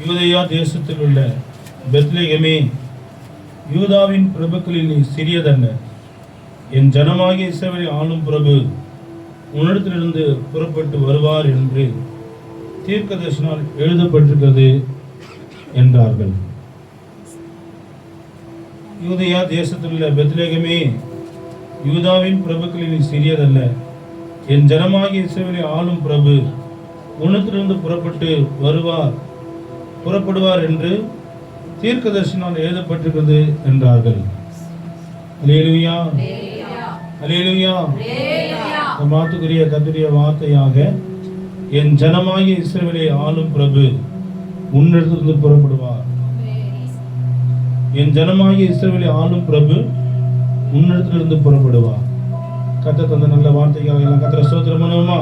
யூதேயா தேசத்தில் உள்ள பெத்லெகேமே, யூதாவின் பிரபுக்களில் நீ சிறியதல்ல. என் ஜனமாகிய இஸ்ரவேலை ஆளும் பிரபு உன்னிடத்திலிருந்து புறப்பட்டு வருவார் என்று தீர்க்கதரிசனால் எழுதப்பட்டிருக்கிறது என்றார்கள். யூதேயா தேசத்தில் உள்ள பெத்லெகேமே, யூதாவின் பிரபுக்களில் நீ சிறியதல்ல. என் ஜனமாகிய இஸ்ரவேலை ஆளும் பிரபு உன்னிடத்திலிருந்து புறப்படுவார் என்று தீர்க்கதரிசனால் எழுதப்பட்டிருக்கிறது என்றார்கள். அல்லேலூயா, அல்லேலூயா. மாத்துக்குரிய கர்த்தருடைய வார்த்தையாக, என் ஜனமாகிய இஸ்ரவேலை ஆளும் பிரபு உன்னிடத்திலிருந்து புறப்படுவார். என் ஜனமாகிய இஸ்ரவேலை ஆளும் பிரபு உன்னிடத்திலிருந்து புறப்படுவார். கர்த்தர் தந்த நல்ல வார்த்தைக்காக எல்லாம் கர்த்தரை ஸ்தோத்திரம் பண்ணுவோமா?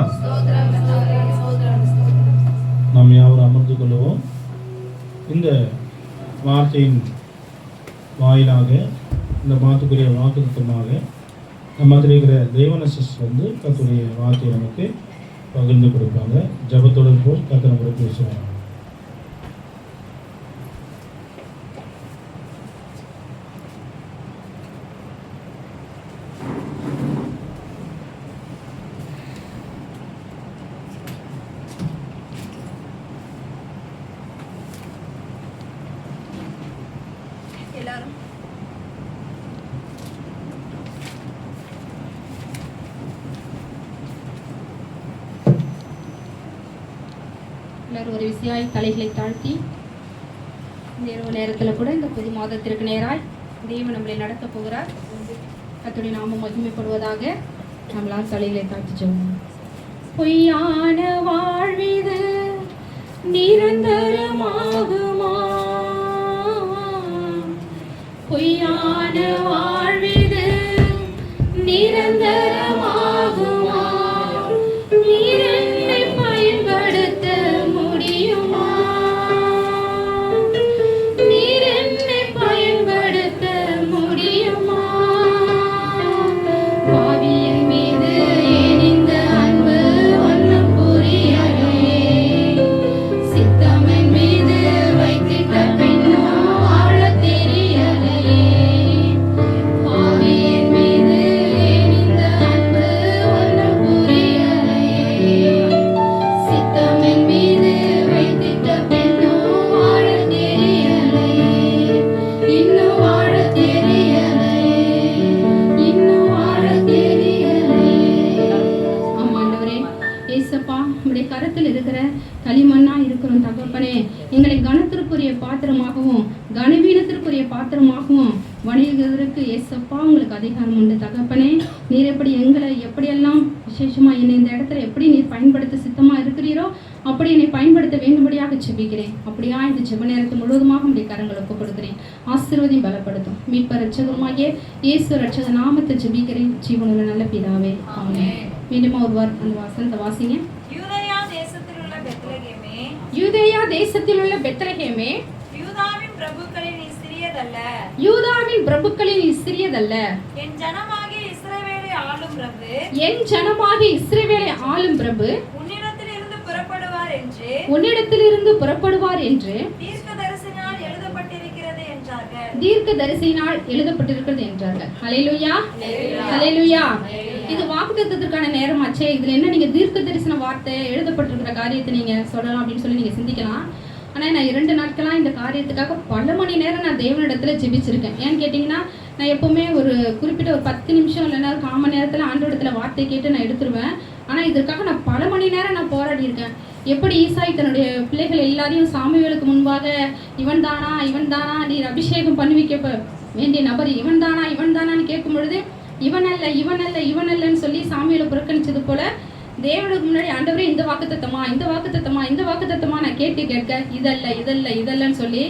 நாம் யாவரும் அமர்ந்து கொள்வோம். இந்த வார்த்தையின் வாயிலாக, இந்த வார்த்தைக்குரிய வாக்குத்தமாக நம்ம இருக்கிற தெய்வனசிஸ் கர்த்தருடைய வார்த்தையை நமக்கு பகிர்ந்து கொடுப்பாங்க. ஜபத்தோடு போல் கர்த்தர் கூட பேசுவாங்க. எல்லாரும் ஒரு விசையாய் தலைகளை தாழ்த்தி இந்த இரவு நேரத்தில் கூட இந்த புது மாதத்திற்கு நேராய் தேவன் நம்மளை நடத்த போகிறார். கர்த்தருடைய நாமம் மகிமைப்படுவதாக. நம்மளால் தலைகளை தாழ்த்தி சொல்லுவோம். பொய்யான வாழ்விது நிரந்தரமாகுமா? பொய்யான வாழ்விது நிரந்தரமாகுமா? நீரென்னை பயன்படுத்த முடியுமா? நீரென்னை பயன்படுத்த முடியுமா? பாவியின் மீது எரிந்த அன்பு ஒன்றும் புரியலையே. சித்தமன் மீது வைத்திட்ட பின்னும் வாழ தெரியலையே. பாவியின் மீது எரிந்த அன்பு ஒன்றும் புரியலையே. சித்தமன் மீது வைத்திட்ட பின்னும் வாழ தெரியலையே. இன்னும் வாழ தெரியலையே. இன்னும் வாழ தெரியலையே. ஆமா ஆண்டவரே, ஏசப்பா, உம்முடைய கரத்தில் இருக்கிற களிமண்ணா இருக்கிறோம் தகப்பனே. எங்களை கனத்திற்குரிய பாத்திரமாகவும் கனவீனத்திற்குரிய பாத்திரமாகவும் வணிகத்திற்கு ஏசப்பா உங்களுக்கு அதிகாரம் உண்டு தகப்பனே. நீர் எங்களை எப்படியெல்லாம் விசேஷமா என்னை இந்த இடத்துல எப்படி நீர் பயன்படுத்த சித்தமா இருக்கிறீரோ அப்படி என்னை பயன்படுத்த வேண்டும்படியாக ஜெபிக்கிறேன். அப்படியா இந்த ஜெப நேரத்தை முழுவதுமாக உடைய கரங்களை ஒப்புக் கொடுக்கிறேன். ஆசீர்வதியும் பலப்படுத்தும். மீட்பர் ரட்சகருமாகிய இயேசு ரட்சக நாமத்தை ஜெபிக்கிறேன் ஜீவனுள்ள நல்ல பிதாவே, ஆமென். மீண்டும் ஒருவர் அந்த வசனத்தை வாசிங்க. யூதேயா தேசத்தில் உள்ள பெத்லெகேமே, யூதேயா தேசத்தில் உள்ள பெத்லெகேமே, யூதாவின் பிரபுக்களில் நீ சிறியதல்ல. யூதாவின் பிரபுக்களில் நீ சிறியதல்ல. என் ஜனமாகிய இஸ்ரவேலை ஆளும் பிரபு, என் ஜனமாகிய இஸ்ரவேலை ஆளும் பிரபு உன்னிடத்திலிருந்து புறப்படுவார் என்று உன்னிடத்திலிருந்து புறப்படுவார் என்று தீர்க்கதரிசனால் எழுதப்பட்டிருக்கிறது என்றார்கள். தீர்க்கதரிசியினால் எழுதப்பட்டிருக்கிறது என்றார்கள். ஹல்லேலூயா, ஹல்லேலூயா. இது வாக்குத்தத்தத்திற்கான நேரமாச்சே. இதுல என்ன நீங்க தீர்க்க தரிசன வார்த்தை எழுதப்பட்டிருக்கிற காரியத்தை நீங்க சொல்லலாம் அப்படின்னு சொல்லி நீங்க சிந்திக்கலாம். ஆனா நான் 2 நாட்களாக இந்த காரியத்துக்காக பல மணி நேரம் நான் தேவனிடத்துல ஜெபிச்சிருக்கேன். ஏன்னு கேட்டிங்கன்னா, நான் எப்பவுமே ஒரு குறிப்பிட்ட ஒரு 10 நிமிஷம் இல்லைன்னா 1/4 மணி நேரத்தில் ஆண்டவரிடத்துல வார்த்தை கேட்டு நான் எடுத்துருவேன். ஆனால் இதற்காக நான் பல மணி நேரம் நான் போராடி இருக்கேன். எப்படி ஈசாய் தன்னுடைய பிள்ளைகள் எல்லாரையும் சாமுவேலுக்கு முன்பாக இவன் தானா நீர் அபிஷேகம் பண்ணுவிக்க வேண்டிய நபர் இவன் தானான்னு கேட்கும் பொழுது இவன் அல்லன்னு சொல்லி சாமுவேலை புறக்கணிச்சது போல தேவனுக்கு முன்னாடி ஆண்டவரே இந்த வாக்குத்தத்தமா நான் கேட்க இதல்லன்னு சொல்லி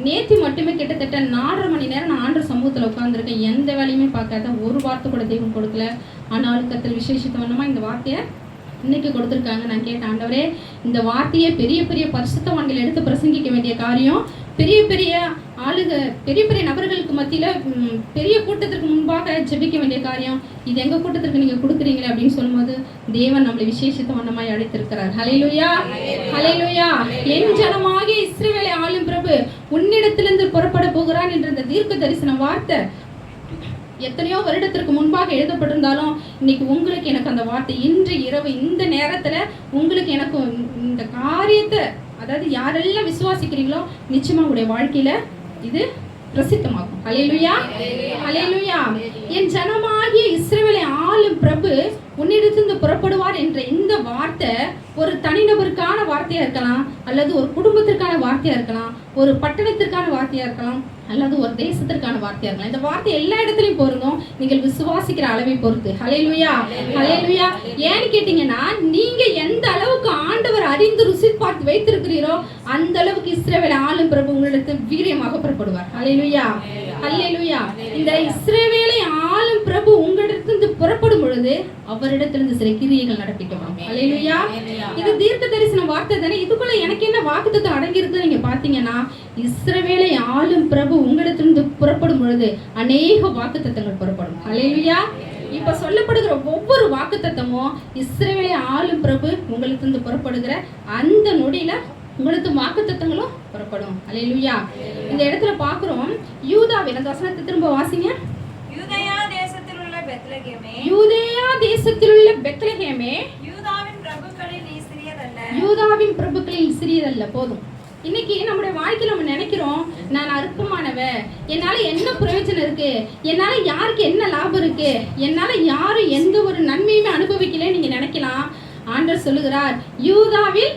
நேத்தி மட்டுமே கிட்டத்தட்ட 4.5 மணி நேரம் நான் ஆண்டவர் சமூகத்தில் உட்கார்ந்துருக்கேன். எந்த வேலையுமே பார்க்காத, ஒரு வார்த்தை கூட தெய்வம் கொடுக்கல. ஆனாலும் கர்த்தர் விசேஷித்தவனமா இந்த வார்த்தையை இன்னைக்கு கொடுத்துருக்காங்க. நான் கேட்டேன், ஆண்டவரே இந்த வார்த்தையை பெரிய பெரிய பரிசுத்தவான்கள் எடுத்து பிரசங்கிக்க வேண்டிய காரியம், பெரிய பெரிய நபர்களுக்கு மத்தியில பெரிய கூட்டத்திற்கு முன்பாக ஜெபிக்க வேண்டிய காரியம், இது எங்க கூட்டத்திற்கு நீங்க கொடுக்குறீங்களே அப்படின்னு சொல்லும்போது தேவன் நம்மளை விசேஷித்த வண்ணமாய் அழைத்திருக்கிறார். ஹல்லேலூயா, ஹல்லேலூயா. என் ஜனமாகிய இஸ்ரவேலை தீர்க்க தரிசன வார்த்தை எத்தனையோ வருடத்திற்கு முன்பாக எழுதப்பட்டிருந்தாலும் இன்னைக்கு உங்களுக்கு எனக்கு அந்த வார்த்தை இன்று இரவு இந்த நேரத்துல உங்களுக்கு எனக்கு இந்த காரியத்தை, அதாவது யாரெல்லாம் விசுவாசிக்கிறீங்களோ நிச்சயமா உங்களுடைய வாழ்க்கையில இது பிரசித்தமாகும். ஹல்லேலூயா, ஹல்லேலூயா. என் ஜனமாகிய இஸ்ரவேலை ஆளும் பிரபு உன்னிடத்திலிருந்து புறப்படுவார் என்ற இந்த வார்த்தை ஒரு தனிநபருக்கான வார்த்தையா இருக்கலாம், அல்லது ஒரு குடும்பத்திற்கான வார்த்தையா இருக்கலாம், ஒரு பட்டணத்திற்கான வார்த்தையா இருக்கலாம், அல்லது ஒரு தேசத்திற்கான வார்த்தையா இருக்கலாம். இந்த வார்த்தை எல்லா இடத்துலயும் பொருந்தும், நீங்கள் விசுவாசிக்கிற அளவை பொறுத்து. ஹல்லேலூயா, ஹல்லேலூயா. ஏன்னு கேட்டீங்கன்னா, நீங்க எந்த அளவுக்கு ஆண்டவர் அறிந்து ருசி பார்த்து வைத்திருக்கிறீரோ அந்த அளவுக்கு இஸ்ரவேல் ஆளும் பிரபு உங்களிடத்தில் வீரியமாக புறப்படுவார். ஹல்லேலூயா, ஹல்லேலூயா. இந்த இஸ்ரவேலை ஆளும் பிரபு உங்களிடத்திலிருந்து புறப்படும் பொழுது அவரிடத்திலிருந்து சில கிரியைகள் நடப்பிக்கப்படும். ஹல்லேலூயா. இது தீர்க்க தரிசன வார்த்தை தானே. இதுக்குள்ள எனக்கு என்ன வாக்குத்தத்தம் அடங்கி இருக்குன்னு நீங்க பாத்தீங்கன்னா, இஸ்ரவேலை ஆளும் பிரபு உங்களிடத்திலிருந்து புறப்படும் பொழுது அநேக வாக்குத்தத்தங்கள் புறப்படும். ஹல்லேலூயா. இப்ப சொல்லப்படுகிற ஒவ்வொரு வாக்குத்தத்தமும் இஸ்ரவேலை ஆளும் பிரபு உங்களிடத்திலிருந்து புறப்படுகிற அந்த நொடியில உங்களுக்கு வாக்குத்தத்தங்களும் புறப்படும். ஹல்லேலூயா. இந்த இடத்துல பாக்குறோம், யூதாவில் அந்த வசனத்தை திரும்ப வாசிங்க. யூதேயா தேசத்தில் உள்ள பெத்லகேமே, யூதேயா தேசத்தில் உள்ள பெத்லகேமே, யூதாவின் பிரபுக்களில் நீ சிறியதல்ல. யூதாவின் பிரபுக்களில் சிறியதல்ல. போதும். இன்னைக்கு நம்முடைய வாழ்க்கையில நம்ம நினைக்கிறோம், நான் அற்பமானவ, என்னால என்ன பிரயோஜனம் இருக்கு, என்னால யாருக்கு என்ன லாபம் இருக்கு, என்னால யாரும் எந்த ஒரு நன்மையுமே அனுபவிக்கல நீங்க நினைக்கலாம். ஆண்டவர் சொல்லுகிறார், யூதாவில்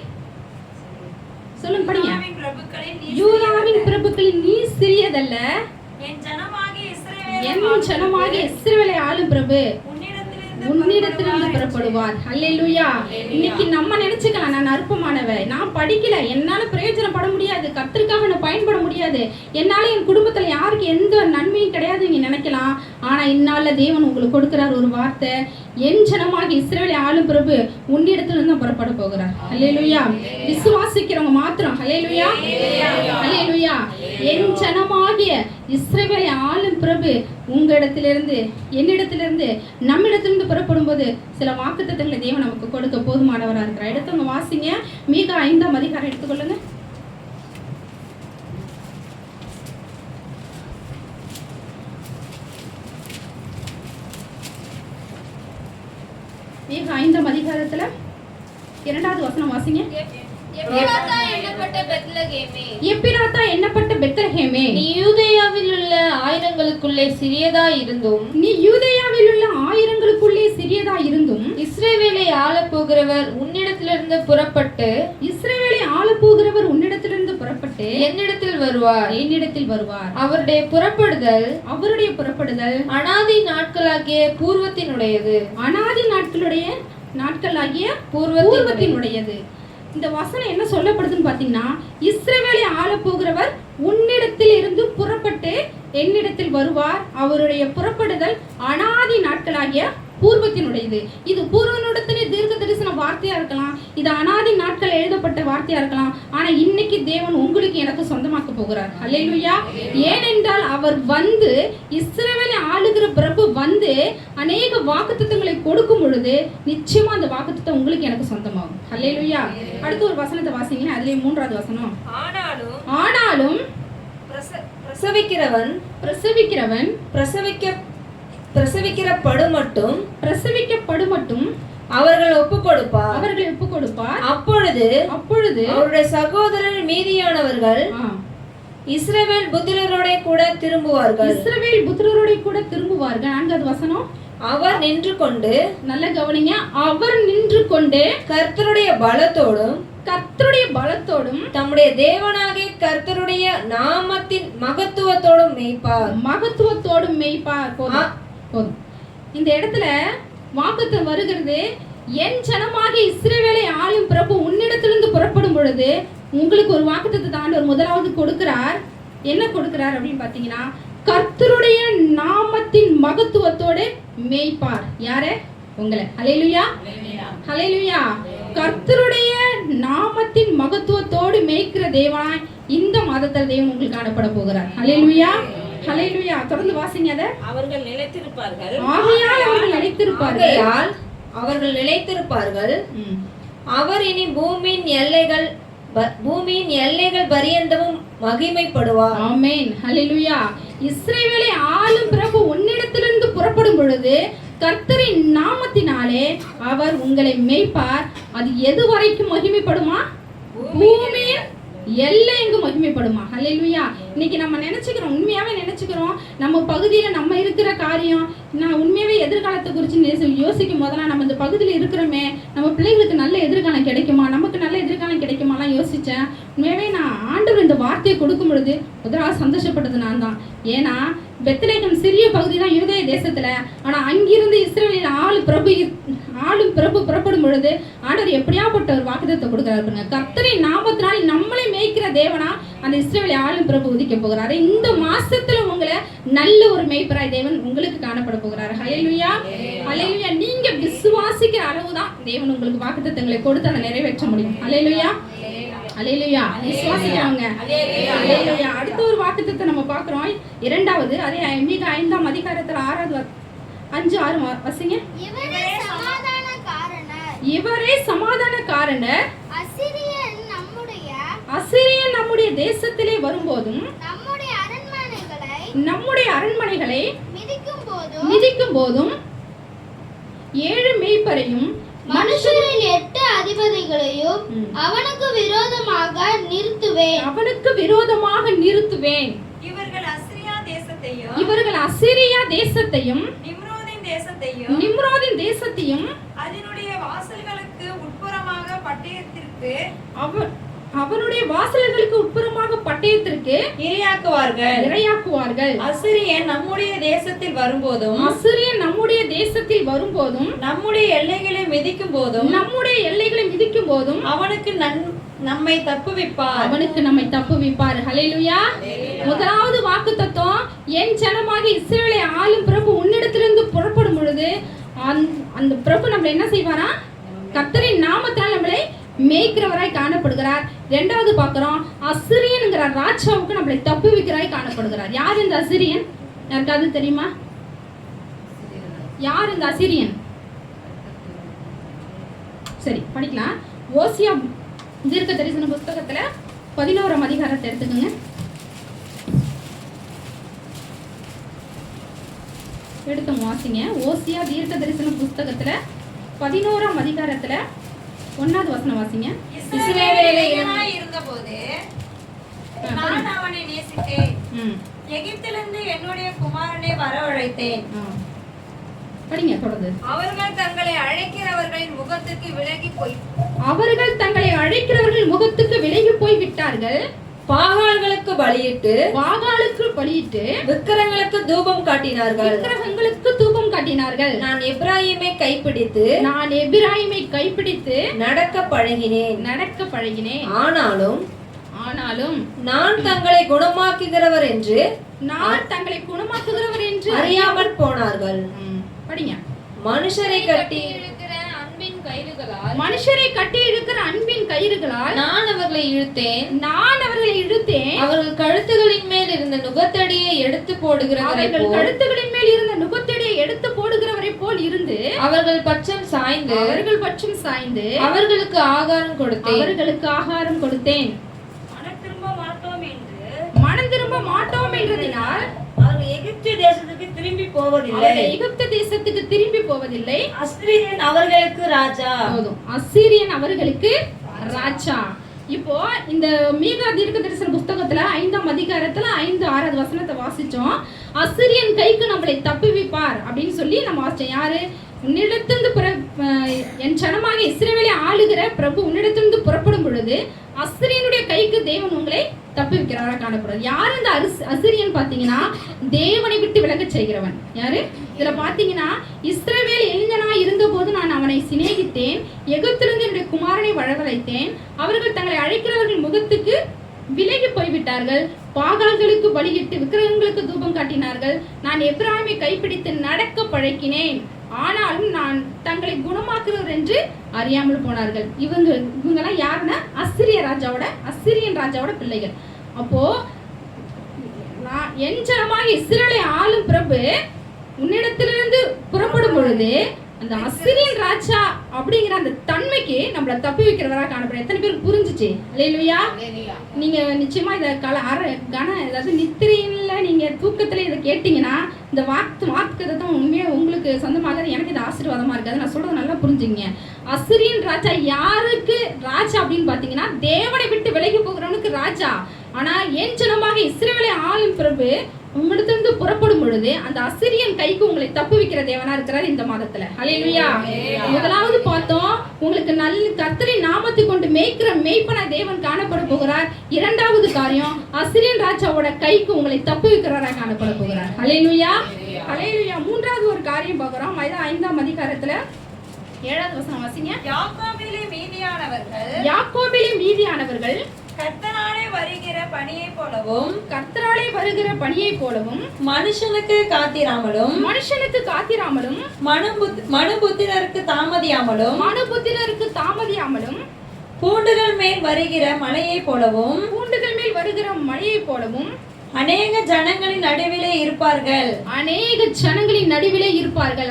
சொல்லுங்க படிங்க. யூதாவின் பிரபுக்களில் நீ சிறியதல்ல, என் ஜனமாகிய இஸ்ரவேலை ஆளும் பிரபு உன்னிடத்திலிருந்து புறப்படுவார். ஹல்லேலூயா. இன்னைக்கு நம்ம நினைச்சுக்கலாம், நான் அற்பமானவ, நான் படிக்கல, என்னால பிரயோஜனப்பட முடியாது, கர்த்தருக்காக நான் பயன்பட முடியாது, என்னால என் குடும்பத்துல யாருக்கு எந்த நன்மையும் கிடையாது நீங்க நினைக்கலாம். ஆனா இந்நாள்ல தேவன் உங்களுக்கு கொடுக்கிறார் ஒரு வார்த்தை, என் ஜனமாகிய இஸ்ரவேலை ஆளும் பிரபு உன்னிடத்திலிருந்து தான் புறப்பட போகிறார். ஹல்லேலூயா. விசுவாசிக்கிறவங்க மாத்திரம் ஹல்லேலூயா, ஹல்லேலூயா. என் ஜனமாகிய இஸ்ரவேலை ஆளும் பிரபு உங்களிடத்திலிருந்து என்னிடத்திலிருந்து நம்மிடத்திலிருந்து புறப்படும் போது சில வாக்குத்தத்தங்களை தேவன் நமக்கு கொடுக்க போதுமானவராக இருக்கிறார். எடுத்தவங்க வாசிங்க, மீகா 5ஆம் அதிகாரம் எடுத்துக்கொள்ளுங்க. மீகா 5ஆம் அதிகாரத்துல 2வது வசனம் வாசிங்க. எப்பிராத்தா எண்ணப்பட்ட பெத்லகேமே, எப்பிராத்தா எண்ணப்பட்ட பெத்லகேமே, நீ யூதேயாவில் உள்ள ஆயிரங்களுக்குள்ளே சிறியதா இருந்தும், நீ யூதேயாவில் உள்ள ஆயிரங்களுக்குள்ளே சிறியதா இருந்தும், இஸ்ரவேலை ஆளப்போகிறவர் உன்னிடத்திலிருந்து புறப்பட்டு, இஸ்ரவேலை ஆளப்போகிறவர் உன்னிடத்திலிருந்து புறப்பட்டு என்னிடத்தில் வருவார், என்னிடத்தில் வருவார். அவருடைய புறப்படுதல் அனாதி நாட்களாகிய பூர்வத்தினுடையது. இந்த வசனம் என்ன சொல்லப்படுதுன்னு பாத்தீங்கன்னா, இஸ்ரவேலை ஆளப்போகிறவர் உன்னிடத்தில் இருந்து புறப்பட்டு என்னிடத்தில் வருவார். அவருடைய புறப்படுதல் அனாதி நாட்களாகிய பூர்வத்தினுடையது. இது பூர்வனுடத்திலே தீர்க்க தரிசன வார்த்தையா இருக்கலாம், இது அனாதி நாட்கள் எழுதப்பட்ட வார்த்தையா இருக்கலாம். ஆனா இன்னைக்கு தேவன் உங்களுக்கு எனக்கு சொந்தமாக்க போகிறார். ஹல்லேலூயா. ஏனென்றால் அவர் வந்து இஸ்ரவேலை ஆளுகிற பிரபு வந்து அநேக வாக்குத்தத்தங்களை கொடுக்கும் பொழுது நிச்சயமா அந்த வாக்குத்தத்தம் உங்களுக்கு எனக்கு சொந்தமாகும். ஹல்லேலூயா. அடுத்து ஒரு வசனத்தை வாசிங்க, அதுலயே 3வது வசனம். ஆனாலும் பிரசவிக்கப்படும் மட்டும் அவர்களை ஒப்புக் கொடுப்பார். அப்பொழுது அவருடைய சகோதரர் மீதியானவர்கள் இஸ்ரவேல் புத்திரரோட கூட திரும்புவார்கள். 4வது வசனம். அவர் நின்று கொண்டு, நல்ல கவனிங்க, அவர் நின்று கொண்டு கர்த்தருடைய பலத்தோடும் தம்முடைய தேவனாகிய கர்த்தருடைய நாமத்தின் மகத்துவத்தோடும் மேய்ப்பார். போதும். இந்த இடத்துல வாக்குத்தத்தம் வருகிறது, என் ஜனமாகிய இஸ்ரவேலை ஆளும் பிரபு உன்னிடத்திலிருந்து புறப்படும் பொழுது உங்களுக்கு ஒரு வாக்குத்தத்தத்தை ஆண்டவர் முதலாவது கொடுக்கிறார். என்ன கொடுக்கிறார் அப்படின்னு பாத்தீங்கன்னா, கர்த்தருடைய நாமத்தின் மகத்துவத்தோடு மேய்ப்பார். யாரு? உங்களை. ஹல்லேலூயா, ஹல்லேலூயா. கர்த்தருடைய நாமத்தின் மகத்துவத்தோடு மேய்க்கிற தேவனாய் இந்த மாதத்தில் தேவன் உங்களுக்கு காணப்பட போகிறார். ஹல்லேலூயா, ஹல்லேலூயா. தொடர்ந்து வாசிங்க. அத அவர்கள் நிலைத்திருப்பார்கள். ஆகையால் அவர்கள் நிலைத்திருப்பார்கள். அவர் இனி பூமியின் எல்லைகள் பரியந்தமும் மகிமைப்படுவார். ஆமென். ஹல்லேலூயா. இஸ்ரவேலை ஆளும் பிரபு உன்னிடத்திலிருந்து புறப்படும் பொழுது கர்த்தரின் நாமத்தினாலே அவர் உங்களை மேய்ப்பார். அது எது வரைக்கும் மகிமைப்படுமா? பூமியின் எல்லை எங்கு மகிமைப்படுமா? ஹல்லேலூயா. இன்னைக்கு நம்ம நினைச்சுக்கிறோம், உண்மையாவே நினைச்சுக்கிறோம், நம்ம பகுதியில நம்ம இருக்கிற காரியம், நான் உண்மையாவே எதிர்காலத்தை குறித்து யோசிக்கும் போதெல்லாம் நம்ம இந்த பகுதியில் இருக்கிறோமே, நம்ம பிள்ளைகளுக்கு நல்ல எதிர்காலம் கிடைக்குமா, நமக்கு நல்ல எதிர்காலம் கிடைக்குமாலாம் யோசிச்சேன். உண்மையாவே நான் ஆண்டவர் இந்த வார்த்தையை கொடுக்கும் பொழுது முதலாவது சந்தோஷப்பட்டது நான் தான். ஏன்னா பெத்லகேம் சிறிய பகுதி தான் யூதேய தேசத்துல, ஆனா அங்கிருந்து இஸ்ரவேலில் ஆளும் பிரபு புறப்படும் பொழுது ஆண்டவர் எப்படியாப்பட்ட ஒரு வாக்குத்தத்தை கொடுக்கிறாரு. கர்த்தரின் நாமத்தினால் நம்மளை மேய்க்கிற தேவனா அந்த இஸ்ரவேலை ஆளும் பிரபு உதிக்க போகிறாரு. இந்த மாசத்துல உங்களை நல்ல ஒரு மேய்ப்பராய் தேவன் உங்களுக்கு காணப்பட போகிறாரு. ஹல்லேலூயா, ஹல்லேலூயா. நீங்க விசுவாசிக்கிற அளவுதான் தேவன் உங்களுக்கு வாக்குத்தத்தங்களை கொடுத்து அதை நிறைவேற்ற முடியும். ஹல்லேலூயா, ஹல்லேலூயா. விசுவாசிக்கிறவங்க ஹல்லேலூயா. அடுத்த ஒரு வாக்குத்தத்தை நம்ம பார்க்கிறோம். இரண்டாவது அதே மீக 5ஆம் அதிகாரத்துல 6வது 5-6 வசீங்க. இவரே சமாதானக்காரனர் அசிரியன் நம்முடைய தேசத்திலே வரும்போதும் நம்முடைய அரண்மனைகளை மிதிக்கும் போதும் 7 மேய்ப்பரையும் மனுஷரின் 8 அதிபதிகளையும் அவனுக்கு விரோதமாக நிறுத்துவேன். இவர்கள் அசிரியா தேசத்தையும் நிம்ரோதின் தேசத்தையும் அதனுடைய வாசல்களுக்கு உட்புறமாக பட்டயத்திற்கு அவனுடைய வாசல்களுக்கு உட்புறமாக பட்டயத்திற்கு இரையாக்குவார்கள். அசிரியன் நம்முடைய தேசத்தில் வரும்போதும் நம்முடைய எல்லைகளை மிதிக்கும் போதும் அவனுக்கு நம்மை தப்புவிப்பார். ஹல்லேலூயா. முதலாவது வாக்குத்தத்தம், என் ஜனமாகிய இஸ்ரவேலை ஆளும் பிரபு உன்னிடத்திலிருந்து புறப்படும் பொழுது அந்த பிரபு நம்மளை என்ன செய்வாரா? கர்த்தரின் நாமத்தால் நம்மளை மேய்க்கிறவராய் காணப்படுகிறார். இரண்டாவது பார்க்கிறோம், அசிரியன்ங்கிற ராஜாவுக்கு நம்மளை தப்புவிக்கிறாய் காணப்படுகிறார். யார் இந்த அசிரியன்? யாருக்காவது தெரியுமா? யார் இந்த அசிரியன்? சரி, படிக்கலாம். ஓசியா தீர்க்க தரிசன புஸ்தகத்துல 11ஆம் அதிகாரத்தை எடுத்துக்கோங்க. எடுத்து வாசிங்க. ஓசியா தீர்க்க தரிசன புஸ்தகத்துல 11ஆம் அதிகாரத்துல 1வது வசனம் வாசிங்க. இஸ்ரவேலிலே இருந்தபோது நான் அவனை நேசித்தேன், எகிப்திலிருந்து என்னுடைய குமாரனை வரவழைத்தேன். படிங்க தொடர்ந்து. அவர்கள் தங்களை அழைக்கிறவர்களின் முகத்துக்கு விலகி போய் விட்டார்கள். பாகால்களுக்கு பலியிட்டு விக்கிரகங்களுக்கு தூபம் காட்டினார்கள். நான் எபிராயீமை கைப்பிடித்து நடக்க பழகினேன். ஆனாலும் நான் தங்களை குணமாக்குகிறவர் என்று அறியாமல் போனார்கள். படிங்க. மனுஷரை கட்டி இருக்கிற அன்பின் கயிறுகளால் நான் அவர்களை இழுத்தேன். அவர்கள் கழுத்துகளின் மேல் இருந்த நுகத்தடியை எடுத்து போடுகிறவரை போல் இருந்து அவர்கள் பட்சம் சாய்ந்து அவர்களுக்கு ஆகாரம் கொடுத்தேன். மனம் திரும்ப மாட்டோம் என்றதினால் அவர்கள் எகிப்து தேசத்துக்கு திரும்பி போவதில்லை. அசிரியன் அவர்களுக்கு ராஜா. இப்போ இந்த மீகா தீர்க்க தரிசன புஸ்தகத்துல 5ஆம் அதிகாரத்துல 5-6 வசனத்தை வாசிச்சோம். அசிரியன் கைக்கு நம்மளை தப்புவிப்பார் அப்படின்னு சொல்லி நம்ம வாசிச்சோம். யாரு? உன்னிடத்திலிருந்து என் ஜனமாக இஸ்ரவேலை ஆளுகிற பிரபு உன்னிடத்திலிருந்து புறப்படும் பொழுது அசிரியனுடைய கைக்கு தேவன் உங்களை தப்புவிக்கிறவராக காணப்படுறது. யார் இந்த அசிரியன் பாத்தீங்கன்னா? தேவனை விட்டு விலக செய்கிறவன். யாரு? இதுல பாத்தீங்கன்னா, இஸ்ரவேல் இளைஞனா இருந்த போது நான் அவனை சிநேகித்தேன், எகிப்திலிருந்து என்னுடைய குமாரனை வரவழைத்தேன். அவர்கள் தங்களை அழைக்கிறவர்கள் முகத்துக்கு விலகி போய்விட்டார்கள். பாகால்களுக்கு பலியிட்டு விக்கிரகங்களுக்கு தூபம் காட்டினார்கள். நான் எபிராயீமை கைப்பிடித்து நடக்க பழக்கினேன். ஆனாலும் நான் தங்களை குணமாக்குறவர் என்று அறியாமல் போனார்கள். இவங்கெல்லாம் யாருன்னா அசிரியன் ராஜாவோட பிள்ளைகள். அப்போ என் ஜனமாக இஸ்ரவேலை ஆளும் பிரபு உன்னிடத்திலிருந்து புறப்படும் பொழுது அந்த அசிரியன் ராஜா அப்படிங்கிற அந்த தன்மைக்கு நம்மள தப்பி வைக்கிறவரா காணப்படும். எத்தனை பேருக்கு புரிஞ்சுச்சு? அல்லேலூயா. நீங்க நிச்சயமா இதை அதாவது நித்திரையில நீங்க தூக்கத்துல இதை கேட்டீங்கன்னா இந்த வாக்குதை தான் உண்மையா உங்களுக்கு சொந்தமாக எனக்கு இது ஆசீர்வாதமா இருக்காது. நான் சொல்றது நல்லா புரிஞ்சுங்க. அசிரியன் ராஜா யாருக்கு ராஜா அப்படின்னு பாத்தீங்கன்னா தேவனை விட்டு விலகி போகிறவனுக்கு ராஜா. ஆனா என் ஜனமாக இஸ்ரவேலை ஆளும் பிரபு உங்களிடத்திலிருந்து புறப்படும் பொழுது அந்த அசிரியன் கைக்கு உங்களை தப்பு வைக்கிற தேவனா இருக்கிறார் இந்த மாதத்துல. அல்லேலூயா. முதலாவது பார்த்தோம், உங்களுக்கு நல்ல கர்த்தரை நாமத்தை கொண்டு மேய்க்கிற மேய்ப்பன தேவன் காணப்பட போகிறார். இரண்டாவது காரியம், அசிரியன் ராஜாவோட கைக்கு உங்களை தப்பு வைக்கிறவரா காணப்பட போகிறார். அல்லேலூயா. அல்லேலூயா. மூன்றாவது ஒரு காரியம் பார்க்கிறோம். 5ஆம் அதிகாரத்துல 7வது வசனம் வாசிங்க. யாக்கோபிலே மீதியானவர்கள் கர்த்தராலே வருகிற பணியை போலவும் மனுஷனுக்கு காத்திராமலும் மனுபுத்திரருக்கு தாமதியாமலும் பூண்டுகள் மேல் வருகிற மலையை போலவும் அநேக ஜனங்களின் நடுவிலே இருப்பார்கள்.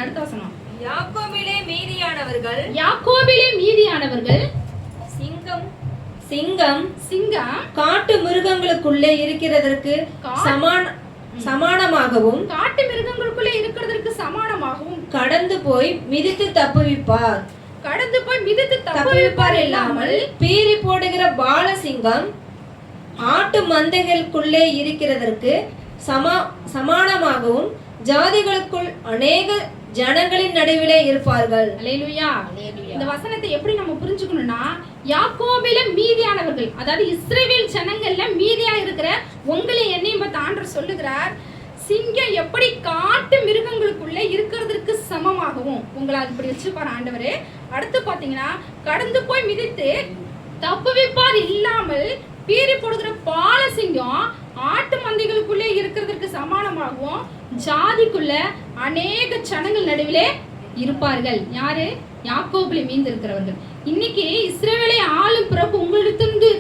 அடுத்த வசனம். யாக்கோபிலே மீதியானவர்கள் சிங்கம் காட்டு மிருகங்களுக்குள்ளே இருக்கிறதற்கு சமானமாகவும் கடந்து போய் மிதித்து தப்புவிப்பார் இல்லாமல் பீறி போடுகிற பாலசிங்கம் ஆட்டு மந்தைகளுக்குள்ளே இருக்கிறதற்கு சமானமாகவும் ஜாதிகளுக்குள் அநேக ஜனங்களின் நடுவிலே இருப்பார்கள். அல்லேலூயா. இந்த வசனத்தை எப்படி நம்ம புரிஞ்சுக்கணும்னா, யாக்கோபில மீதியானவர்கள், அதாவது இஸ்ரவேல் ஜனங்கள்ல மீதியா இருக்கிற உங்களை என்னையும் பார்த்து ஆண்டவர் சொல்லுகிறார், சிங்கம் எப்படி காட்டு மிருகங்களுக்குள்ள இருக்கிறதுக்கு சமமாகவும் உங்களை அப்படி வச்சுப்பார் ஆண்டவரே. அடுத்து பாத்தீங்கன்னா, கடந்து போய் மிதித்து தப்புவிப்பார் இல்லாமல் பீறி போடுகிற பாலசிங்கம் ஆட்டு மந்தைகளுக்குள்ளே இருக்கிறதுக்கு சமானமாகவும் ஜாதிக்குள்ள அநேக ஜனங்கள் நடுவிலே இருப்பார்கள். யாரு? யாக்கோபிலே மீந்து இருக்கிறவர்கள். இன்னைக்கு இஸ்ரவேலை ஆளும் பிரபு உங்களிடத்திலிருந்து